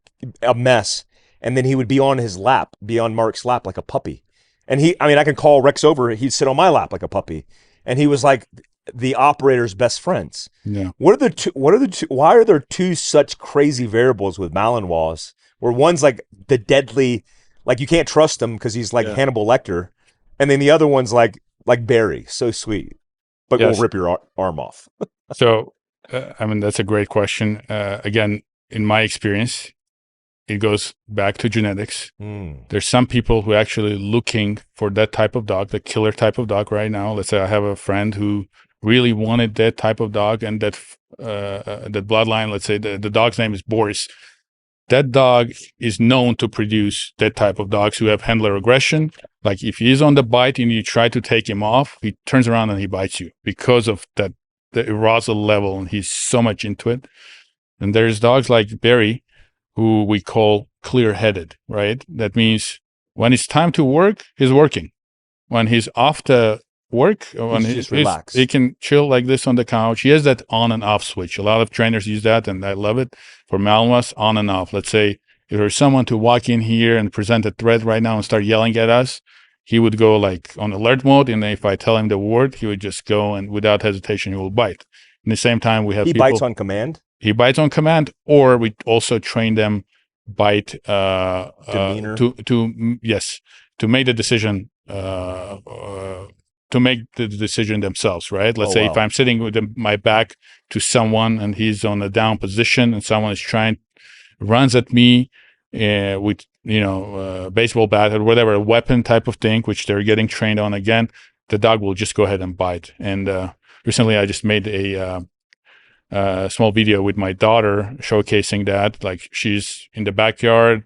a mess, and then he would be on his lap, be on Mark's lap like a puppy. And I can call Rex over, he'd sit on my lap like a puppy. And he was like the operator's best friends. Yeah. Why are there two such crazy variables with Malinois, where one's like the deadly, like you can't trust him because he's like Hannibal Lecter, and then the other one's like Barry, so sweet, but will rip your arm off. So, that's a great question. Again, in my experience, it goes back to genetics. There's some people who are actually looking for that type of dog, the killer type of dog right now. Let's say I have a friend who really wanted that type of dog, and that bloodline, let's say the dog's name is Boris. That dog is known to produce that type of dogs who have handler aggression. Like if he's on the bite and you try to take him off, he turns around and he bites you because of that, the arousal level, and he's so much into it. And there's dogs like Barry, who we call clear-headed, right? That means when it's time to work, he's working. When he's off to work, when just relax. He can chill like this on the couch. He has that on and off switch. A lot of trainers use that, and I love it. For Malinois, on and off. Let's say if there's someone to walk in here and present a threat right now and start yelling at us, he would go like on alert mode, and then if I tell him the word, he would just go, and without hesitation, he will bite. At the same time, we have people... He bites on command? He bites on command, or we also train them bite demeanor to make the decision themselves, right? Let's say if I'm sitting with my back to someone and he's on a down position and someone is runs at me with baseball bat or whatever, a weapon type of thing, which they're getting trained on, again, the dog will just go ahead and bite. And recently I just made a small video with my daughter showcasing that. Like, she's in the backyard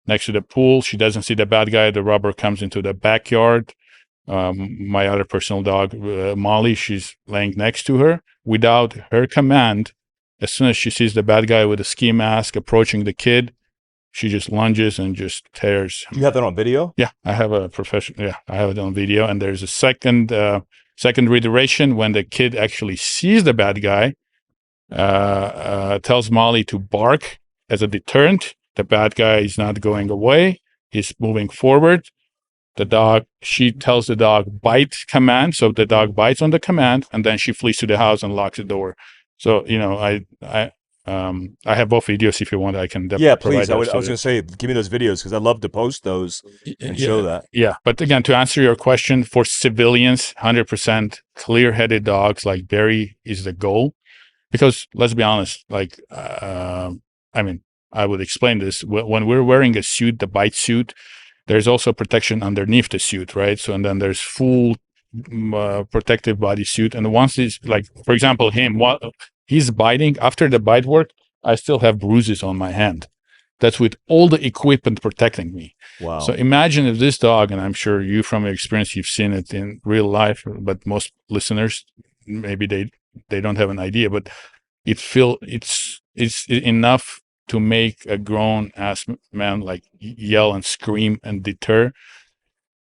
next to the pool. She doesn't see the bad guy. The rubber comes into the backyard. My other personal dog, Molly, she's laying next to her. Without her command, as soon as she sees the bad guy with a ski mask approaching the kid, she just lunges and just tears him. You have that on video? Yeah, I have a I have it on video. And there's a second reiteration when the kid actually sees the bad guy, tells Molly to bark as a deterrent. The bad guy is not going away. He's moving forward. She tells the dog bite command. So the dog bites on the command, and then she flees to the house and locks the door. So, I have both videos. If you want, I can definitely please. I was going to say, give me those videos, because I'd love to post those and show that. Yeah. But again, to answer your question, for civilians, 100% clear-headed dogs like Barry is the goal. Because let's be honest, like, I would explain this. When we're wearing a suit, the bite suit, there's also protection underneath the suit, right? So, and then there's full protective body suit. And once he's, like, for example, he's biting, after the bite work, I still have bruises on my hand. That's with all the equipment protecting me. Wow. So imagine if this dog, and I'm sure you from your experience, you've seen it in real life, but most listeners, maybe they don't have an idea, but it's enough to make a grown ass man like yell and scream and deter.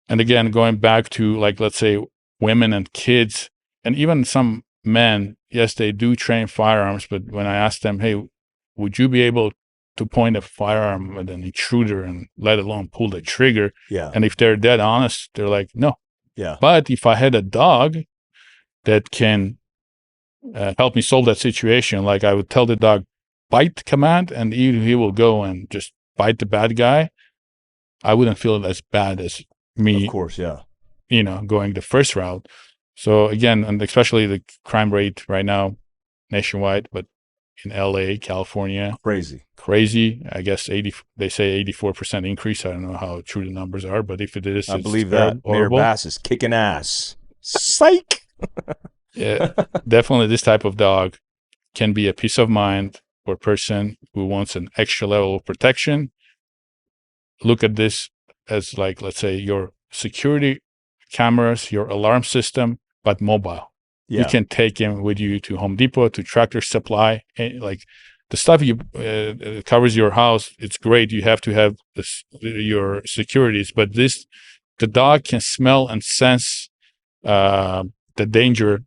And again, going back to, like, let's say women and kids and even some men, yes, they do train firearms, but when I ask them, hey, would you be able to point a firearm at an intruder and let alone pull the trigger? Yeah. And if they're dead honest, they're like, no. Yeah. But if I had a dog that can help me solve that situation. Like I would tell the dog, bite command, and he will go and just bite the bad guy. I wouldn't feel as bad as me, Of course, yeah. going the first route. So again, and especially the crime rate right now nationwide, but in LA, California, crazy. I guess they say 84% increase. I don't know how true the numbers are, but if it is, I it's believe that Mayor Bass is kicking ass. Psych. Yeah, definitely this type of dog can be a peace of mind for a person who wants an extra level of protection. Look at this as like, let's say, your security cameras, your alarm system, but mobile. Yeah. You can take him with you to Home Depot, to Tractor Supply, and like the stuff you covers your house. It's great. You have to have your securities, but the dog can smell and sense the danger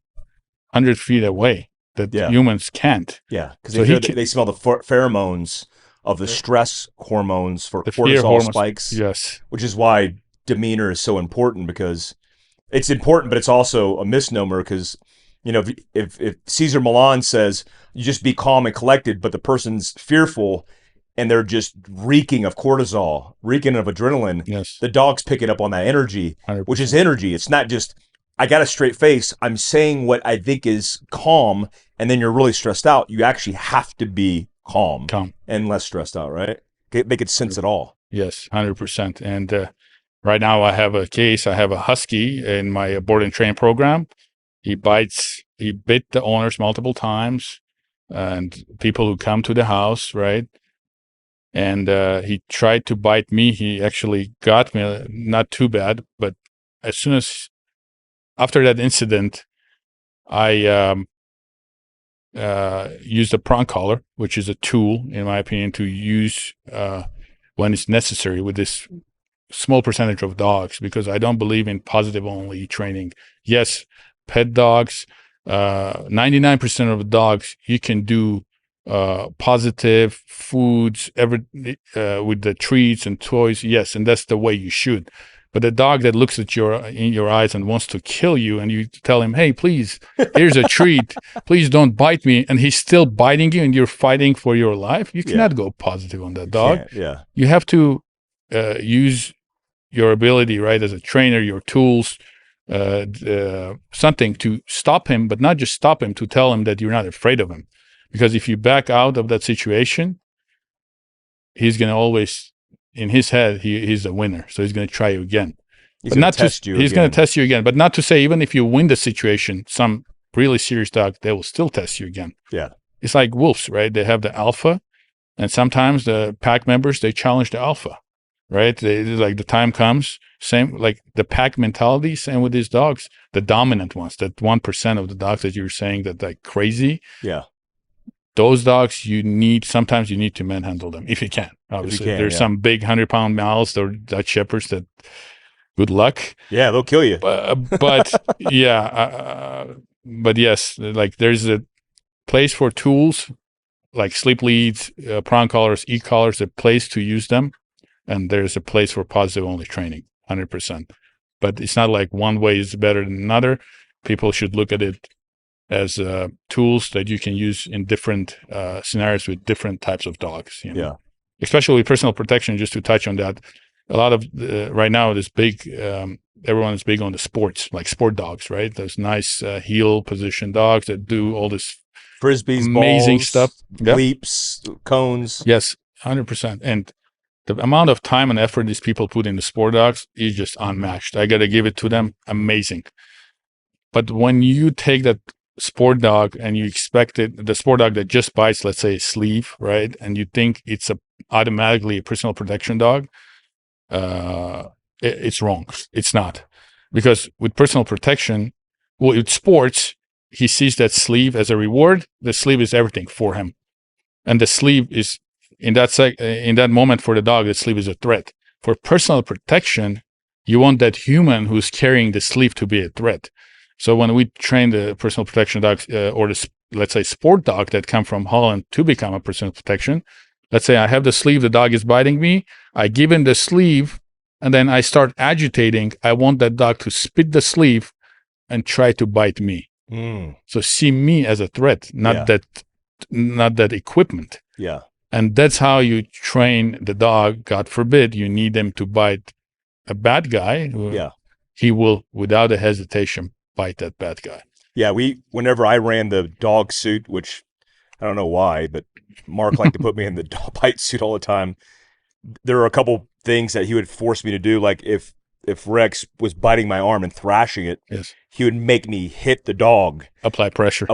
100 feet away that humans can't. Yeah, because they smell the pheromones of the stress hormones for the cortisol spikes. Yes. Which is why demeanor is so important, because it's important, but it's also a misnomer, because, if Cesar Millan says you just be calm and collected, but the person's fearful and they're just reeking of cortisol, reeking of adrenaline, yes, the dog's picking up on that energy, 100%. Which is energy. It's not just, I got a straight face, I'm saying what I think is calm, and then you're really stressed out. You actually have to be calm and less stressed out, right? They could sense it all. Yes, 100%. And right now I have a husky in my board and train program. He bit the owners multiple times, and people who come to the house, right? And he tried to bite me. He actually got me, not too bad, but after that incident, I used a prong collar, which is a tool, in my opinion, to use when it's necessary with this small percentage of dogs, because I don't believe in positive only training. Yes, pet dogs, 99% of dogs, you can do positive foods with the treats and toys. Yes, and that's the way you should. But a dog that looks at in your eyes and wants to kill you, and you tell him, hey, please, here's a treat, please don't bite me, and he's still biting you and you're fighting for your life, you cannot go positive on that dog. You have to use your ability, right, as a trainer, your tools, something to stop him, but not just stop him, to tell him that you're not afraid of him. Because if you back out of that situation, he's going to always, in his head, he's a winner. So he's going to try you again. He's going to test you again. But not to say, even if you win the situation, some really serious dog, they will still test you again. Yeah. It's like wolves, right? They have the alpha, and sometimes the pack members, they challenge the alpha, right? Like the time comes, same like the pack mentality, same with these dogs, the dominant ones, that 1% of the dogs that you're saying that like crazy. Yeah. Those dogs, sometimes you need to manhandle them if you can. Obviously, there's some big 100-pound mouths or Dutch Shepherds that, good luck. Yeah, they'll kill you. But but yes, like there's a place for tools like sleep leads, prong collars, e-collars, a place to use them, and there's a place for positive only training, 100%. But it's not like one way is better than another. People should look at it as tools that you can use in different scenarios with different types of dogs. Yeah. Especially with personal protection, just to touch on that, a lot of right now this big, everyone is big on the sports, like sport dogs, right? Those nice heel position dogs that do all this frisbees, amazing balls, stuff, leaps, cones. Yes, 100%. And the amount of time and effort these people put into sport dogs is just unmatched. I got to give it to them. Amazing. But when you take that sport dog and you expect the sport dog that just bites, let's say, a sleeve, right? And you think it's automatically a personal protection dog, it's wrong. It's not. Because with personal protection, with sports, he sees that sleeve as a reward. The sleeve is everything for him. And the sleeve is, in that moment for the dog, the sleeve is a threat. For personal protection, you want that human who's carrying the sleeve to be a threat. So when we train the personal protection dogs, or let's say sport dog that come from Holland to become a personal protection, let's say I have the sleeve, the dog is biting me, I give him the sleeve, and then I start agitating. I want that dog to spit the sleeve and try to bite me. So see me as a threat, not that equipment. Yeah. And that's how you train the dog. God forbid you need them to bite a bad guy. He will, without a hesitation, bite that bad guy. Yeah. Whenever I ran the dog suit, which I don't know why, but Mark liked to put me in the bite suit all the time. There are a couple things that he would force me to do. Like if Rex was biting my arm and thrashing it, he would make me hit the dog. Apply pressure.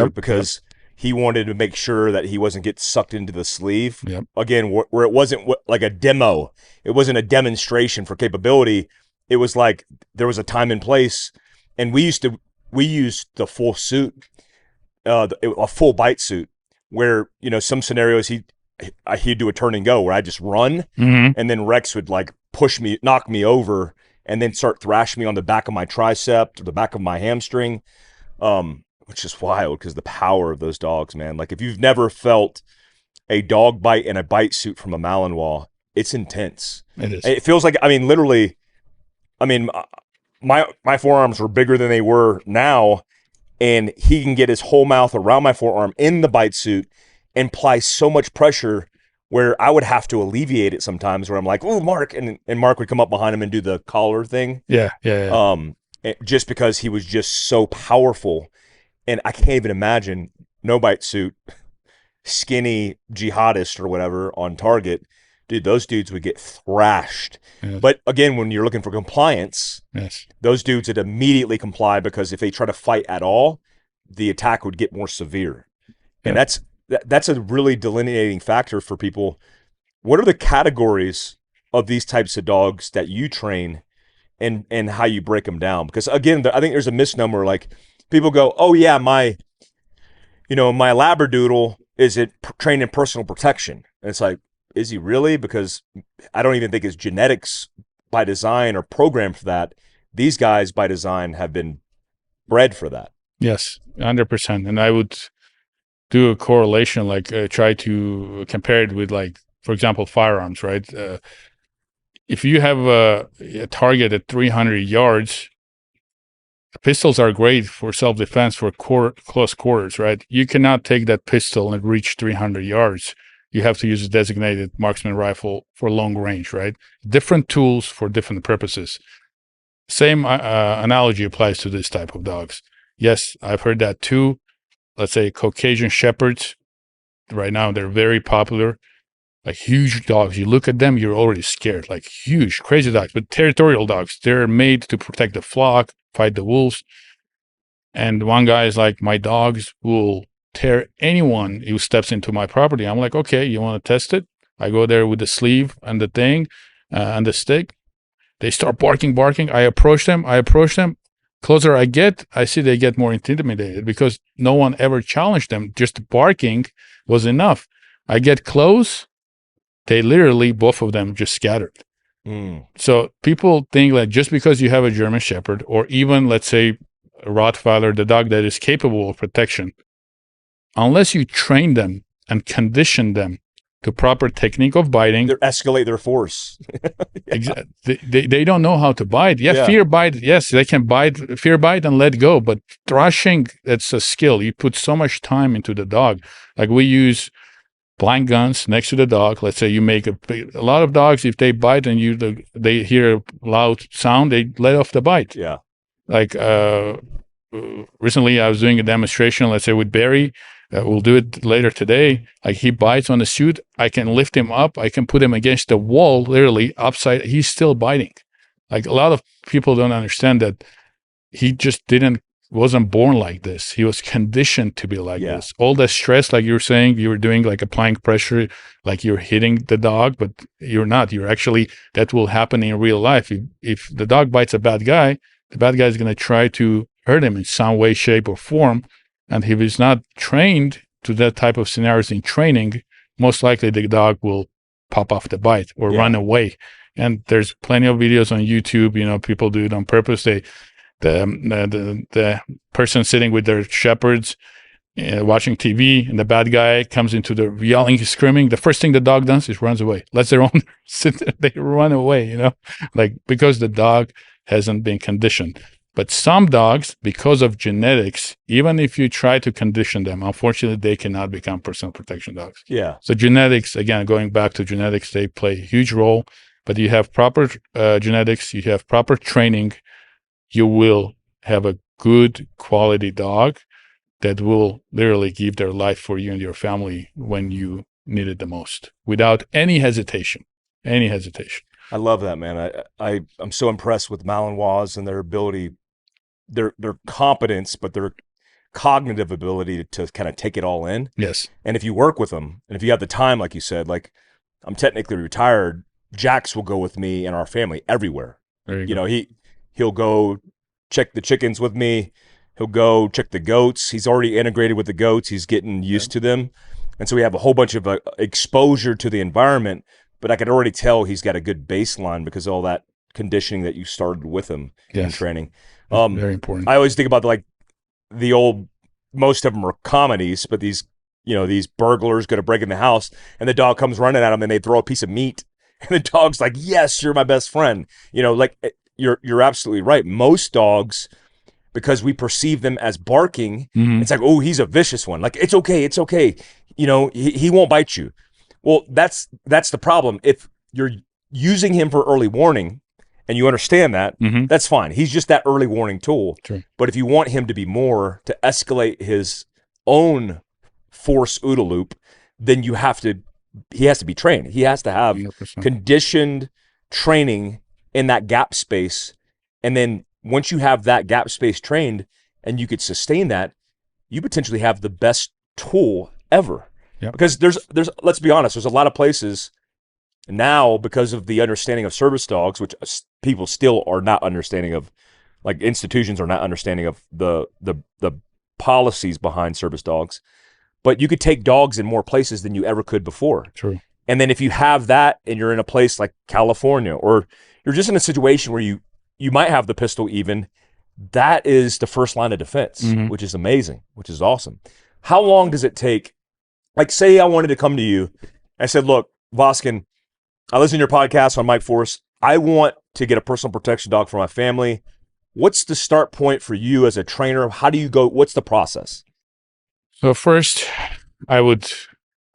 Because he wanted to make sure that he wasn't get sucked into the sleeve. Yep. Again, where it wasn't like a demo. It wasn't a demonstration for capability. It was like there was a time and place. And we used the full suit, a full bite suit, where, some scenarios he'd do a turn and go where I just run, and then Rex would like push me, knock me over, and then start thrashing me on the back of my tricep or the back of my hamstring, which is wild because the power of those dogs, man. Like if you've never felt a dog bite in a bite suit from a Malinois, it's intense. It is. It feels like, literally, my forearms were bigger than they were now, and he can get his whole mouth around my forearm in the bite suit and apply so much pressure where I would have to alleviate it sometimes, where I'm like, "Ooh, Mark," and Mark would come up behind him and do the collar thing. Yeah. Just because he was just so powerful, and I can't even imagine no bite suit, skinny jihadist or whatever on target. Dude, those dudes would get thrashed. Yes. But again, when you're looking for compliance, those dudes would immediately comply, because if they try to fight at all, the attack would get more severe. And that's a really delineating factor for people. What are the categories of these types of dogs that you train, and how you break them down? Because again, I think there's a misnomer. Like people go, "Oh yeah, my Labradoodle is trained in personal protection," and it's like, is he really? Because I don't even think his genetics by design are programmed for that. These guys by design have been bred for that. Yes, 100%. And I would do a correlation, like try to compare it with, like, for example, firearms, right? If you have a target at 300 yards, pistols are great for self-defense for close quarters, right? You cannot take that pistol and reach 300 yards. You have to use a designated marksman rifle for long range, right? Different tools for different purposes. Same analogy applies to this type of dogs. Yes, I've heard that too. Let's say Caucasian Shepherds. Right now, they're very popular. Like huge dogs. You look at them, you're already scared. Like huge, crazy dogs, but territorial dogs. They're made to protect the flock, fight the wolves. And one guy is like, my dogs will tear anyone who steps into my property. I'm like, okay, you want to test it? I go there with the sleeve and the thing and the stick. They start barking. I approach them. Closer I get, I see they get more intimidated because no one ever challenged them. Just barking was enough. I get close. They literally, both of them just scattered. So people think that just because you have a German Shepherd, or even, let's say, a Rottweiler, the dog that is capable of protection, unless you train them and condition them to proper technique of biting, they escalate their force. They don't know how to bite. Fear bite. Yes, they can bite, fear bite and let go. But thrashing, it's a skill. You put so much time into the dog. Like we use blank guns next to the dog. Let's say you make a lot of dogs, if they bite and they hear a loud sound, they let off the bite. Yeah. Like recently I was doing a demonstration, let's say with Barry. We'll do it later today. Like he bites on the suit, I can lift him up. I can put him against the wall, literally upside. He's still biting. Like a lot of people don't understand that he just wasn't born like this. He was conditioned to be like this. All the stress, like you were saying, you were doing like applying pressure, like you're hitting the dog, but you're not. You're actually, that will happen in real life. If the dog bites a bad guy, the bad guy is going to try to hurt him in some way, shape, or form. And if he's not trained to that type of scenarios in training, most likely the dog will pop off the bite or run away. And there's plenty of videos on YouTube. People do it on purpose. The person sitting with their shepherds watching TV, and the bad guy comes into the yelling, screaming. The first thing the dog does is runs away. Lets their owner sit there. They run away. Like because the dog hasn't been conditioned. But some dogs, because of genetics, even if you try to condition them, unfortunately, they cannot become personal protection dogs. Yeah. So genetics, again, going back to genetics, they play a huge role. But you have proper genetics, you have proper training, you will have a good quality dog that will literally give their life for you and your family when you need it the most, without any hesitation. Any hesitation. I love that, man. I'm so impressed with Malinois and their ability, their competence, but their cognitive ability to kind of take it all in. Yes. And if you work with them, and if you have the time, like you said, like I'm technically retired, Jax will go with me and our family everywhere. There you You go. know, he'll go check the chickens with me. He'll go check the goats. He's already integrated with the goats. He's getting used to them. And so we have a whole bunch of exposure to the environment, but I could already tell he's got a good baseline because of all that conditioning that you started with him in Yes. training. Very important. I always think about the old, most of them are comedies, but these burglars go to break in the house and the dog comes running at them and they throw a piece of meat and the dog's like, yes, you're my best friend. You're absolutely right. Most dogs, because we perceive them as barking, it's like, oh, he's a vicious one. Like, it's okay. It's okay. He won't bite you. Well, that's the problem. If you're using him for early warning and you understand that, that's fine. He's just that early warning tool. True. But if you want him to be more, to escalate his own force OODA loop, then he has to be trained. He has to have 100%. conditioned training in that gap space. And then once you have that gap space trained and you could sustain that, you potentially have the best tool ever. Yep. Because there's let's be honest, there's a lot of places now, because of the understanding of service dogs, which people still are not understanding of, like institutions are not understanding of the policies behind service dogs. But you could take dogs in more places than you ever could before. True. And then if you have that and you're in a place like California, or you're just in a situation where you might have the pistol even, that is the first line of defense, which is amazing, which is awesome. How long does it take? Like, say I wanted to come to you. I said, look, Voskan, I listen to your podcast on Mike Force. I want to get a personal protection dog for my family. What's the start point for you as a trainer? How do you go? What's the process? So first, I would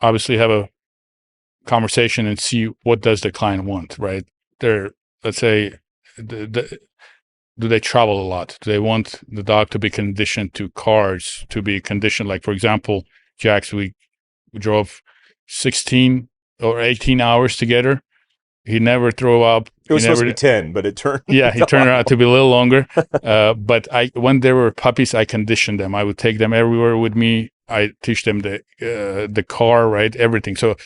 obviously have a conversation and see what does the client want, right? Let's say, do they travel a lot? Do they want the dog to be conditioned to cars, to be conditioned, like, for example, Jax, we drove 16 or 18 hours together. He never threw up. It was supposed to be 10, but it turned. Yeah, he turned out to be a little longer. But when they were puppies, I conditioned them. I would take them everywhere with me. I teach them the car, right? Everything. So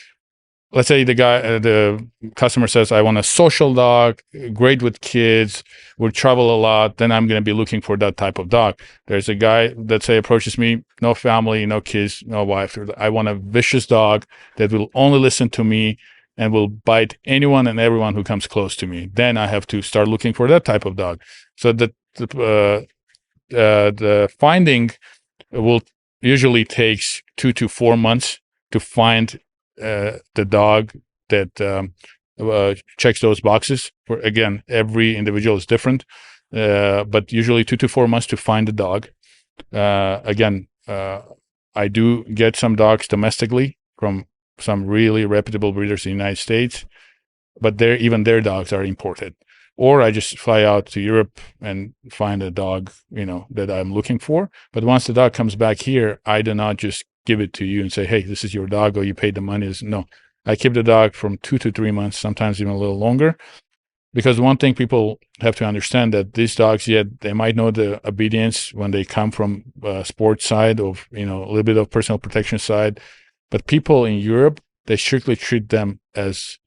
let's say the customer says, I want a social dog, great with kids, will travel a lot. Then I'm going to be looking for that type of dog. There's a guy that approaches me, no family, no kids, no wife. I want a vicious dog that will only listen to me and will bite anyone and everyone who comes close to me. Then I have to start looking for that type of dog. So the finding will usually takes 2 to 4 months to find the dog that checks those boxes. For again, every individual is different, but usually 2 to 4 months to find the dog. I do get some dogs domestically from some really reputable breeders in the United States, but even their dogs are imported. Or I just fly out to Europe and find a dog, that I'm looking for. But once the dog comes back here, I do not just give it to you and say, hey, this is your dog, or you paid the money. No, I keep the dog from 2 to 3 months, sometimes even a little longer. Because one thing people have to understand that these dogs, they might know the obedience when they come from sports side of, a little bit of personal protection side. But people in Europe, they strictly treat them as,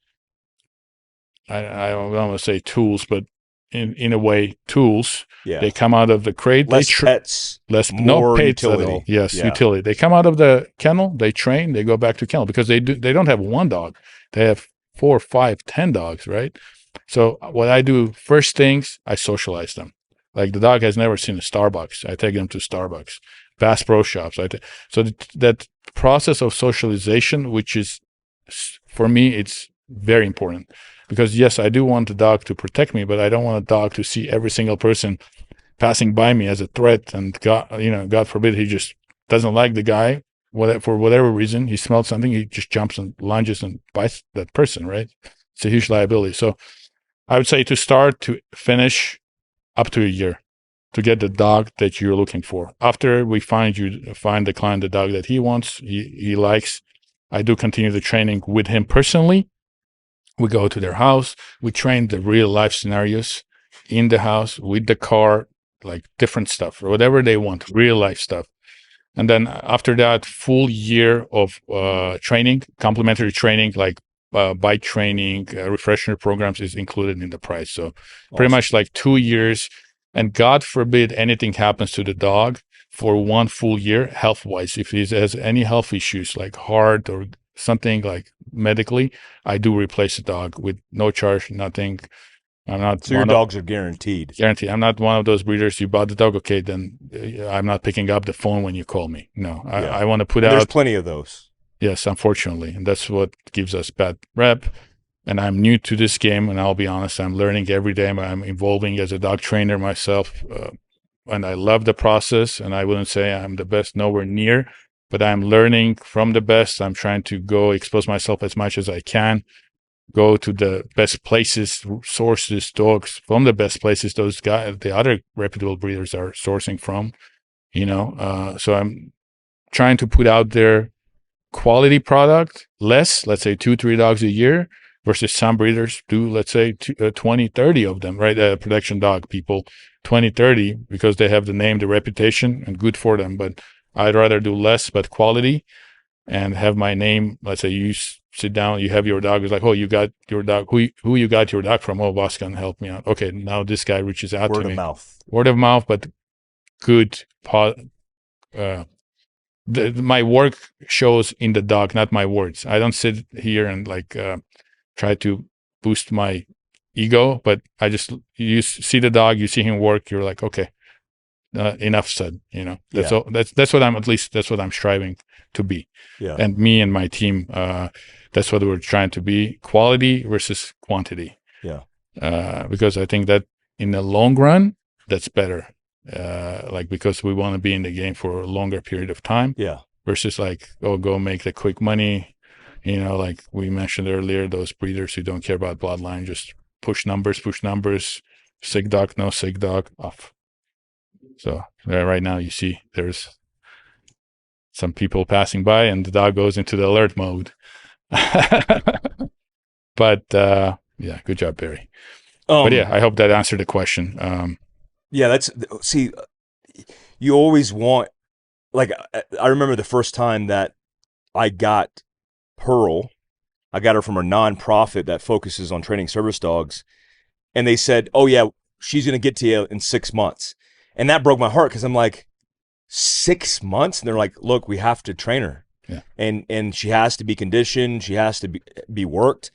I don't want to say tools, but in a way, tools. Yeah. They come out of the crate. Less pets, no pets utility. at all. Yes, Yeah. utility. They come out of the kennel, they train, they go back to kennel because they don't have one dog. They have 4, 5, 10 dogs, right? So what I do, first things, I socialize them. Like the dog has never seen a Starbucks. I take them to Starbucks, Bass Pro Shops. So that process of socialization, which is, for me, it's very important. Because yes, I do want the dog to protect me, but I don't want a dog to see every single person passing by me as a threat, and God forbid, he just doesn't like the guy, for whatever reason, he smelled something, he just jumps and lunges and bites that person, right? It's a huge liability. So I would say to start to finish, up to a year, to get the dog that you're looking for. After we find the client the dog that he wants, he likes, I do continue the training with him personally. We go to their house, we train the real life scenarios in the house with the car, like different stuff or whatever they want, real life stuff. And then after that, full year of training, complementary training, like bike training, refresher programs is included in the price. So pretty much like 2 years. And God forbid anything happens to the dog for 1 full year, health-wise. If he has any health issues like heart or something like medically, I do replace the dog with no charge, nothing. I'm not. So your dogs are guaranteed. Guaranteed. I'm not one of those breeders. You bought the dog, okay? Then I'm not picking up the phone when you call me. No, I want to put out. There's plenty of those. Yes, unfortunately, and that's what gives us bad rep. And I'm new to this game, and I'll be honest, I'm learning every day. I'm evolving as a dog trainer myself, and I love the process. And I wouldn't say I'm the best, nowhere near, but I'm learning from the best. I'm trying to go expose myself as much as I can, go to the best places, source these dogs from the best places those guys, the other reputable breeders are sourcing from, so I'm trying to put out there quality product, less, let's say 2-3 dogs a year, versus some breeders do, let's say 20, 30 of them, right? Production dog people, 20, 30, because they have the name, the reputation, and good for them. But I'd rather do less, but quality, and have my name. Let's say you sit down, you have your dog. It's like, oh, you got your dog. Who you got your dog from? Oh, Voskan, help me out. Okay, now this guy reaches out to me. Word of mouth, but good. My work shows in the dog, not my words. I don't sit here and try to boost my ego, but you see the dog, you see him work, you're like, okay, enough said. That's all. That's what I'm striving to be. Yeah. And me and my team, that's what we're trying to be: quality versus quantity. Yeah. Because I think that in the long run, that's better. Because we want to be in the game for a longer period of time. Yeah. Versus go make the quick money. Like we mentioned earlier, those breeders who don't care about bloodline, just push numbers, sick dog, no sick dog, off. So right now you see there's some people passing by and the dog goes into the alert mode. But good job, Barry. But I hope that answered the question. You always want, I remember the first time that I got Pearl, I got her from a nonprofit that focuses on training service dogs. And they said, oh yeah, she's going to get to you in 6 months. And that broke my heart because I'm like, 6 months? And they're like, look, we have to train her. Yeah. And she has to be conditioned. She has to be worked.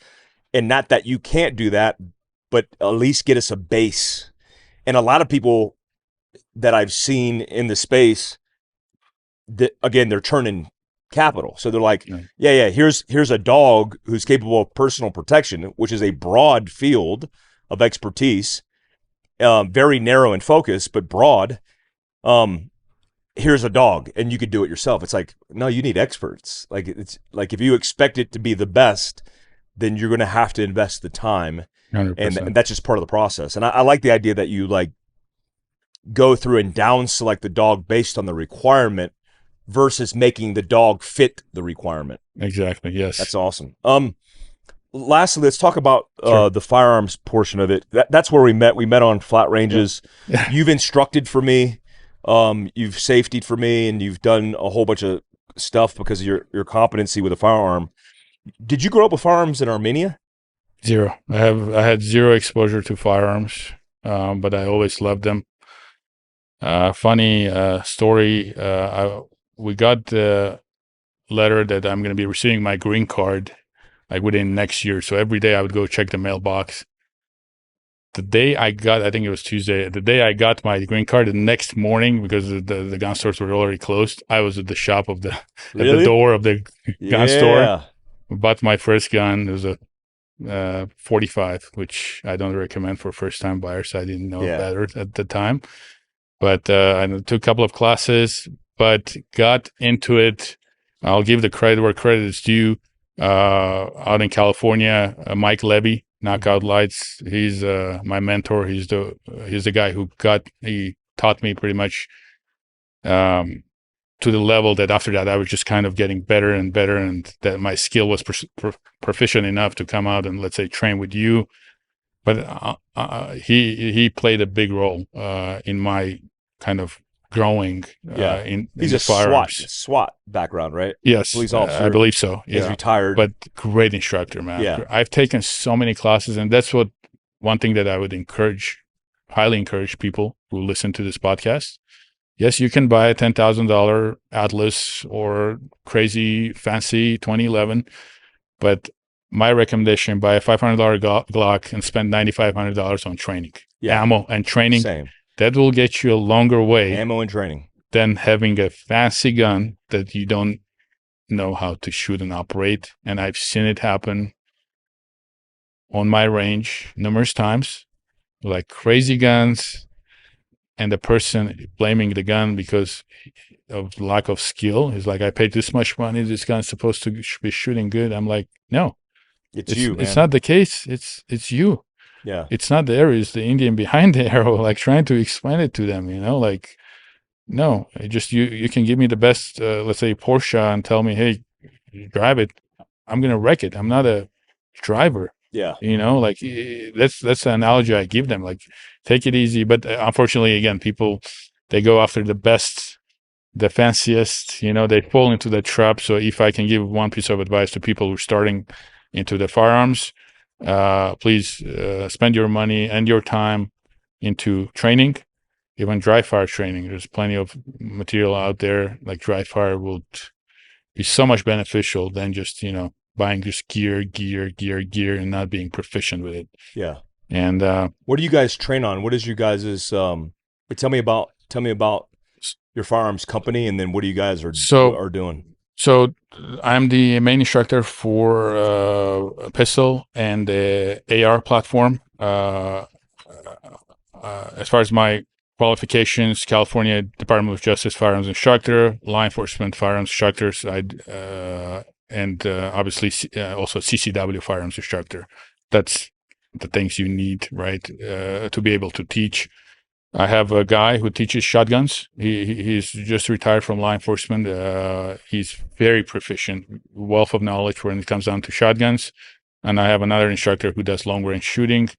And not that you can't do that, but at least get us a base. And a lot of people that I've seen in the space, again, they're turning capital. So they're like, here's a dog who's capable of personal protection, which is a broad field of expertise, very narrow in focus, but broad. Here's a dog, and you could do it yourself. It's like, no, you need experts. It's like if you expect it to be the best, then you're going to have to invest the time, 100%. and that's just part of the process. And I like the idea that you go through and down select the dog based on the requirement versus making the dog fit the requirement. Exactly. Yes. That's awesome. Lastly, let's talk about Sure. the firearms portion of it. That's where we met. We met on flat ranges. Yeah. You've instructed for me. You've safetied for me, and you've done a whole bunch of stuff because of your competency with a firearm. Did you grow up with firearms in Armenia? Zero. I had zero exposure to firearms, but I always loved them. Funny story. We got the letter that I'm going to be receiving my green card within next year. So every day I would go check the mailbox. The day I think it was Tuesday, the day I got my green card, the next morning, because the gun stores were already closed, I was at the shop at the door of the gun store. Bought my first gun. It was a 45, which I don't recommend for first-time buyers. I didn't know better at the time. but I took a couple of classes, but got into it. I'll give the credit where credit is due. Out in California, Mike Levy, Knockout Lights. He's my mentor. He's the guy who he taught me pretty much to the level that after that I was just kind of getting better and better, and that my skill was proficient enough to come out and, let's say, train with you. But he played a big role in my kind of growing in He's the a firearms. SWAT background, right? Yes, Police officer. I believe so. He's Yeah, retired. but great instructor, man. Yeah. I've taken so many classes, and that's one thing that I would highly encourage people who listen to this podcast. Yes, you can buy a $10,000 Atlas or crazy fancy 2011, but my recommendation: buy a $500 Glock and spend $9,500 on training, ammo and training. Same. That will get you a longer way. Ammo and training. Than having a fancy gun that you don't know how to shoot and operate. And I've seen it happen on my range numerous times, like crazy guns, and the person blaming the gun because of lack of skill. Is like, I paid this much money, this gun's supposed to be shooting good. I'm like, no, it's you, man. It's not the case. It's you. Yeah. It's not the arrow, it's the Indian behind the arrow, like trying to explain it to them, like, no, you can give me the best, let's say, Porsche and tell me, hey, drive it. I'm going to wreck it. I'm not a driver. Yeah. Like, that's the analogy I give them. Like, take it easy. But unfortunately, again, people, they go after the best, the fanciest, they fall into the trap. So if I can give one piece of advice to people who are starting into the firearms, please spend your money and your time into training. Even dry fire training, there's plenty of material out there. Like dry fire will be so much beneficial than just, buying just gear, and not being proficient with it. Yeah. And what do you guys train on? What is you guys' tell me about your firearms company, and then what do you guys are doing? So I'm the main instructor for a pistol and the AR platform. As far as my qualifications: California Department of Justice firearms instructor, law enforcement firearms instructors, and obviously also CCW firearms instructor. That's the things you need, right, to be able to teach. I have a guy who teaches shotguns. He's just retired from law enforcement. He's very proficient, wealth of knowledge when it comes down to shotguns. And I have another instructor who does long range shooting.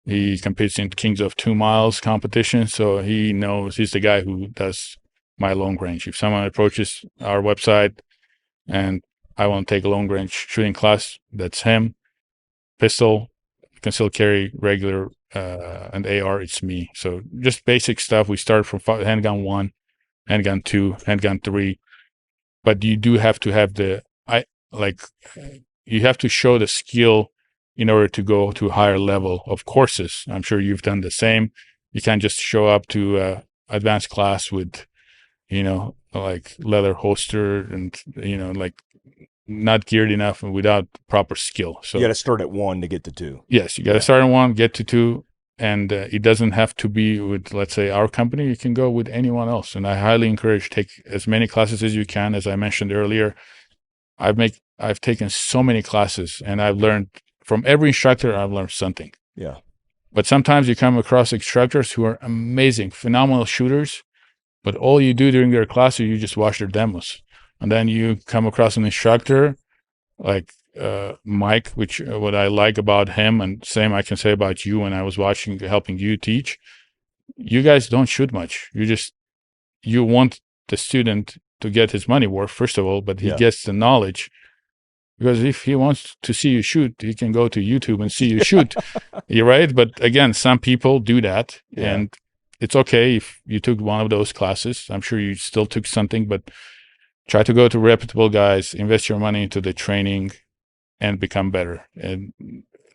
He competes in Kings of 2 Miles competition, so he knows. He's the guy who does my long range. If someone approaches our website and I want to take a long range shooting class, that's him. Pistol, concealed carry, regular, and AR, it's me. So just basic stuff. We start from handgun 1, handgun 2, handgun 3, but you do have to have you have to show the skill in order to go to a higher level of courses. I'm sure you've done the same. You can't just show up to advanced class with, like leather holster and, like not geared enough and without proper skill. So you got to start at 1 to get to 2. Yes, you got to start at 1, get to 2. And it doesn't have to be with, let's say, our company. You can go with anyone else. And I highly encourage take as many classes as you can. As I mentioned earlier, I've taken so many classes, and I've learned from every instructor. I've learned something. Yeah. But sometimes you come across instructors who are amazing, phenomenal shooters, but all you do during their class is you just watch their demos. And then you come across an instructor like Mike, which what I like about him, and same I can say about you when I was helping you teach. You guys don't shoot much. You want the student to get his money worth, first of all, but he gets the knowledge. Because if he wants to see you shoot, he can go to YouTube and see you shoot. You're right. But again, some people do that. Yeah. And it's okay if you took one of those classes. I'm sure you still took something, but try to go to reputable guys, invest your money into the training, and become better. And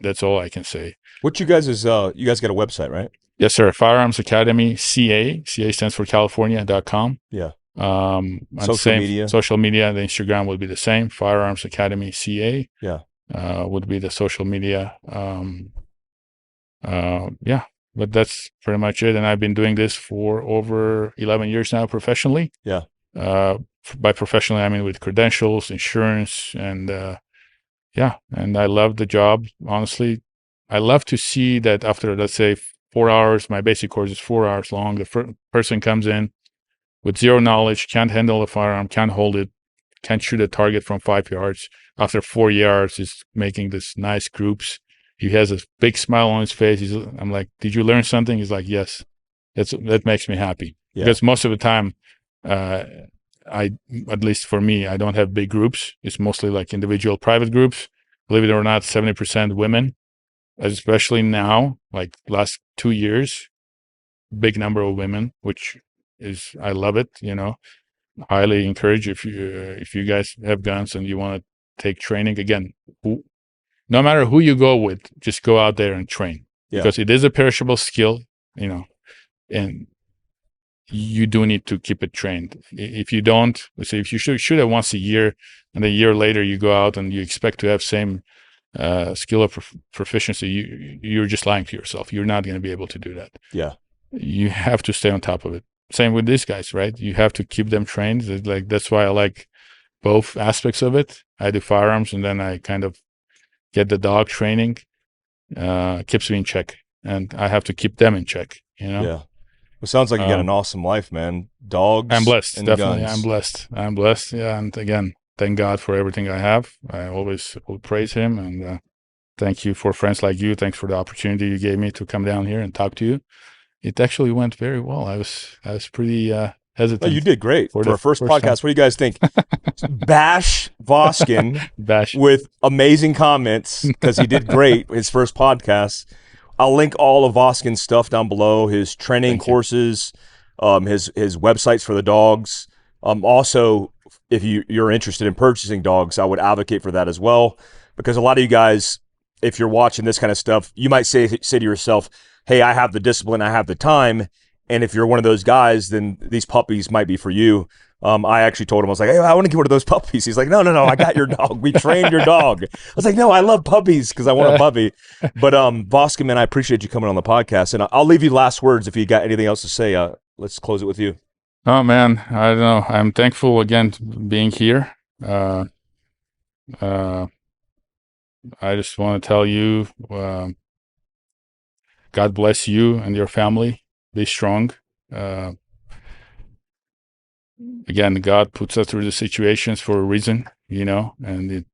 that's all I can say. What you guys got a website, right? Yes, sir. Firearms Academy, CA stands for California.com. Yeah. Social media, the Instagram would be the same. Firearms Academy CA. Yeah. Would be the social media. Yeah. but that's pretty much it. And I've been doing this for over 11 years now professionally. Yeah. By professionally, I mean with credentials, insurance, and and I love the job. Honestly, I love to see that after, let's say, 4 hours, my basic course is 4 hours long. The person comes in with zero knowledge, can't handle a firearm, can't hold it, can't shoot a target from 5 yards. After 4 yards, is making this nice groups. He has a big smile on his face. I'm like, did you learn something? He's like, yes. That makes me happy. Yeah. Because most of the time, at least for me, I don't have big groups. It's mostly like individual private groups. Believe it or not, 70% women, especially now, like last 2 years, big number of women, which is, I love it, highly encourage if you guys have guns and you want to take training. Again, no matter who you go with, just go out there and train, because it is a perishable skill, and you do need to keep it trained. If you don't, let's say if you shoot it once a year, and a year later you go out and you expect to have same skill of proficiency, you're just lying to yourself. You're not going to be able to do that. Yeah. You have to stay on top of it. Same with these guys, right? You have to keep them trained. That's why I like both aspects of it. I do firearms, and then I kind of get the dog training. Keeps me in check, and I have to keep them in check. Yeah. Well, sounds like you got an awesome life, man. Dogs. I'm blessed. And Definitely, guns. I'm blessed. Yeah, and again, thank God for everything I have. I always will praise Him, and thank you for friends like you. Thanks for the opportunity you gave me to come down here and talk to you. It actually went very well. I was pretty hesitant. No, you did great for our first podcast. time. What do you guys think? Bash Voskan with amazing comments, because he did great his first podcast. I'll link all of Voskan's stuff down below, his training courses, his websites for the dogs. Also, if you're interested in purchasing dogs, I would advocate for that as well, because a lot of you guys, if you're watching this kind of stuff, you might say to yourself, hey, I have the discipline, I have the time. And if you're one of those guys, then these puppies might be for you. I actually told him, I was like, hey, I want to get one of those puppies. He's like, no, I got your dog. We trained your dog. I was like, no, I love puppies because I want a puppy. But Voskan, man, I appreciate you coming on the podcast. And I'll leave you last words if you got anything else to say. Let's close it with you. Oh, man, I don't know. I'm thankful again to being here. I just want to tell you, God bless you and your family. Be strong. Again, God puts us through the situations for a reason, and the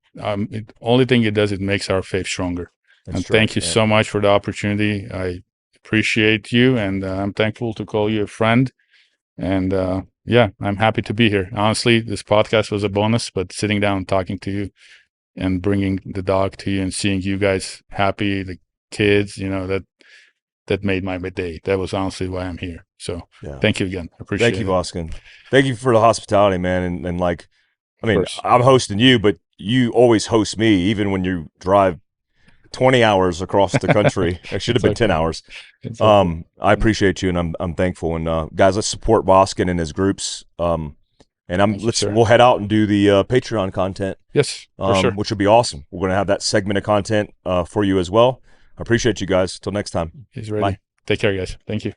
only thing it does, it makes our faith stronger. And thank you so much for the opportunity. I appreciate you, and I'm thankful to call you a friend. And I'm happy to be here. Honestly, this podcast was a bonus, but sitting down and talking to you and bringing the dog to you and seeing you guys happy, the kids, that made my day. That was honestly why I'm here. So thank you again. I appreciate it. Thank you, Voskan. Thank you for the hospitality, man. And like, I mean, I'm hosting you, but you always host me, even when you drive 20 hours across the country. It should have been 10 hours. I appreciate you, and I'm thankful. And guys, let's support Voskan and his groups. And we'll head out and do the Patreon content. Yes, for sure. Which would be awesome. We're going to have that segment of content for you as well. I appreciate you guys. Till next time. He's ready. Bye. Take care, guys. Thank you.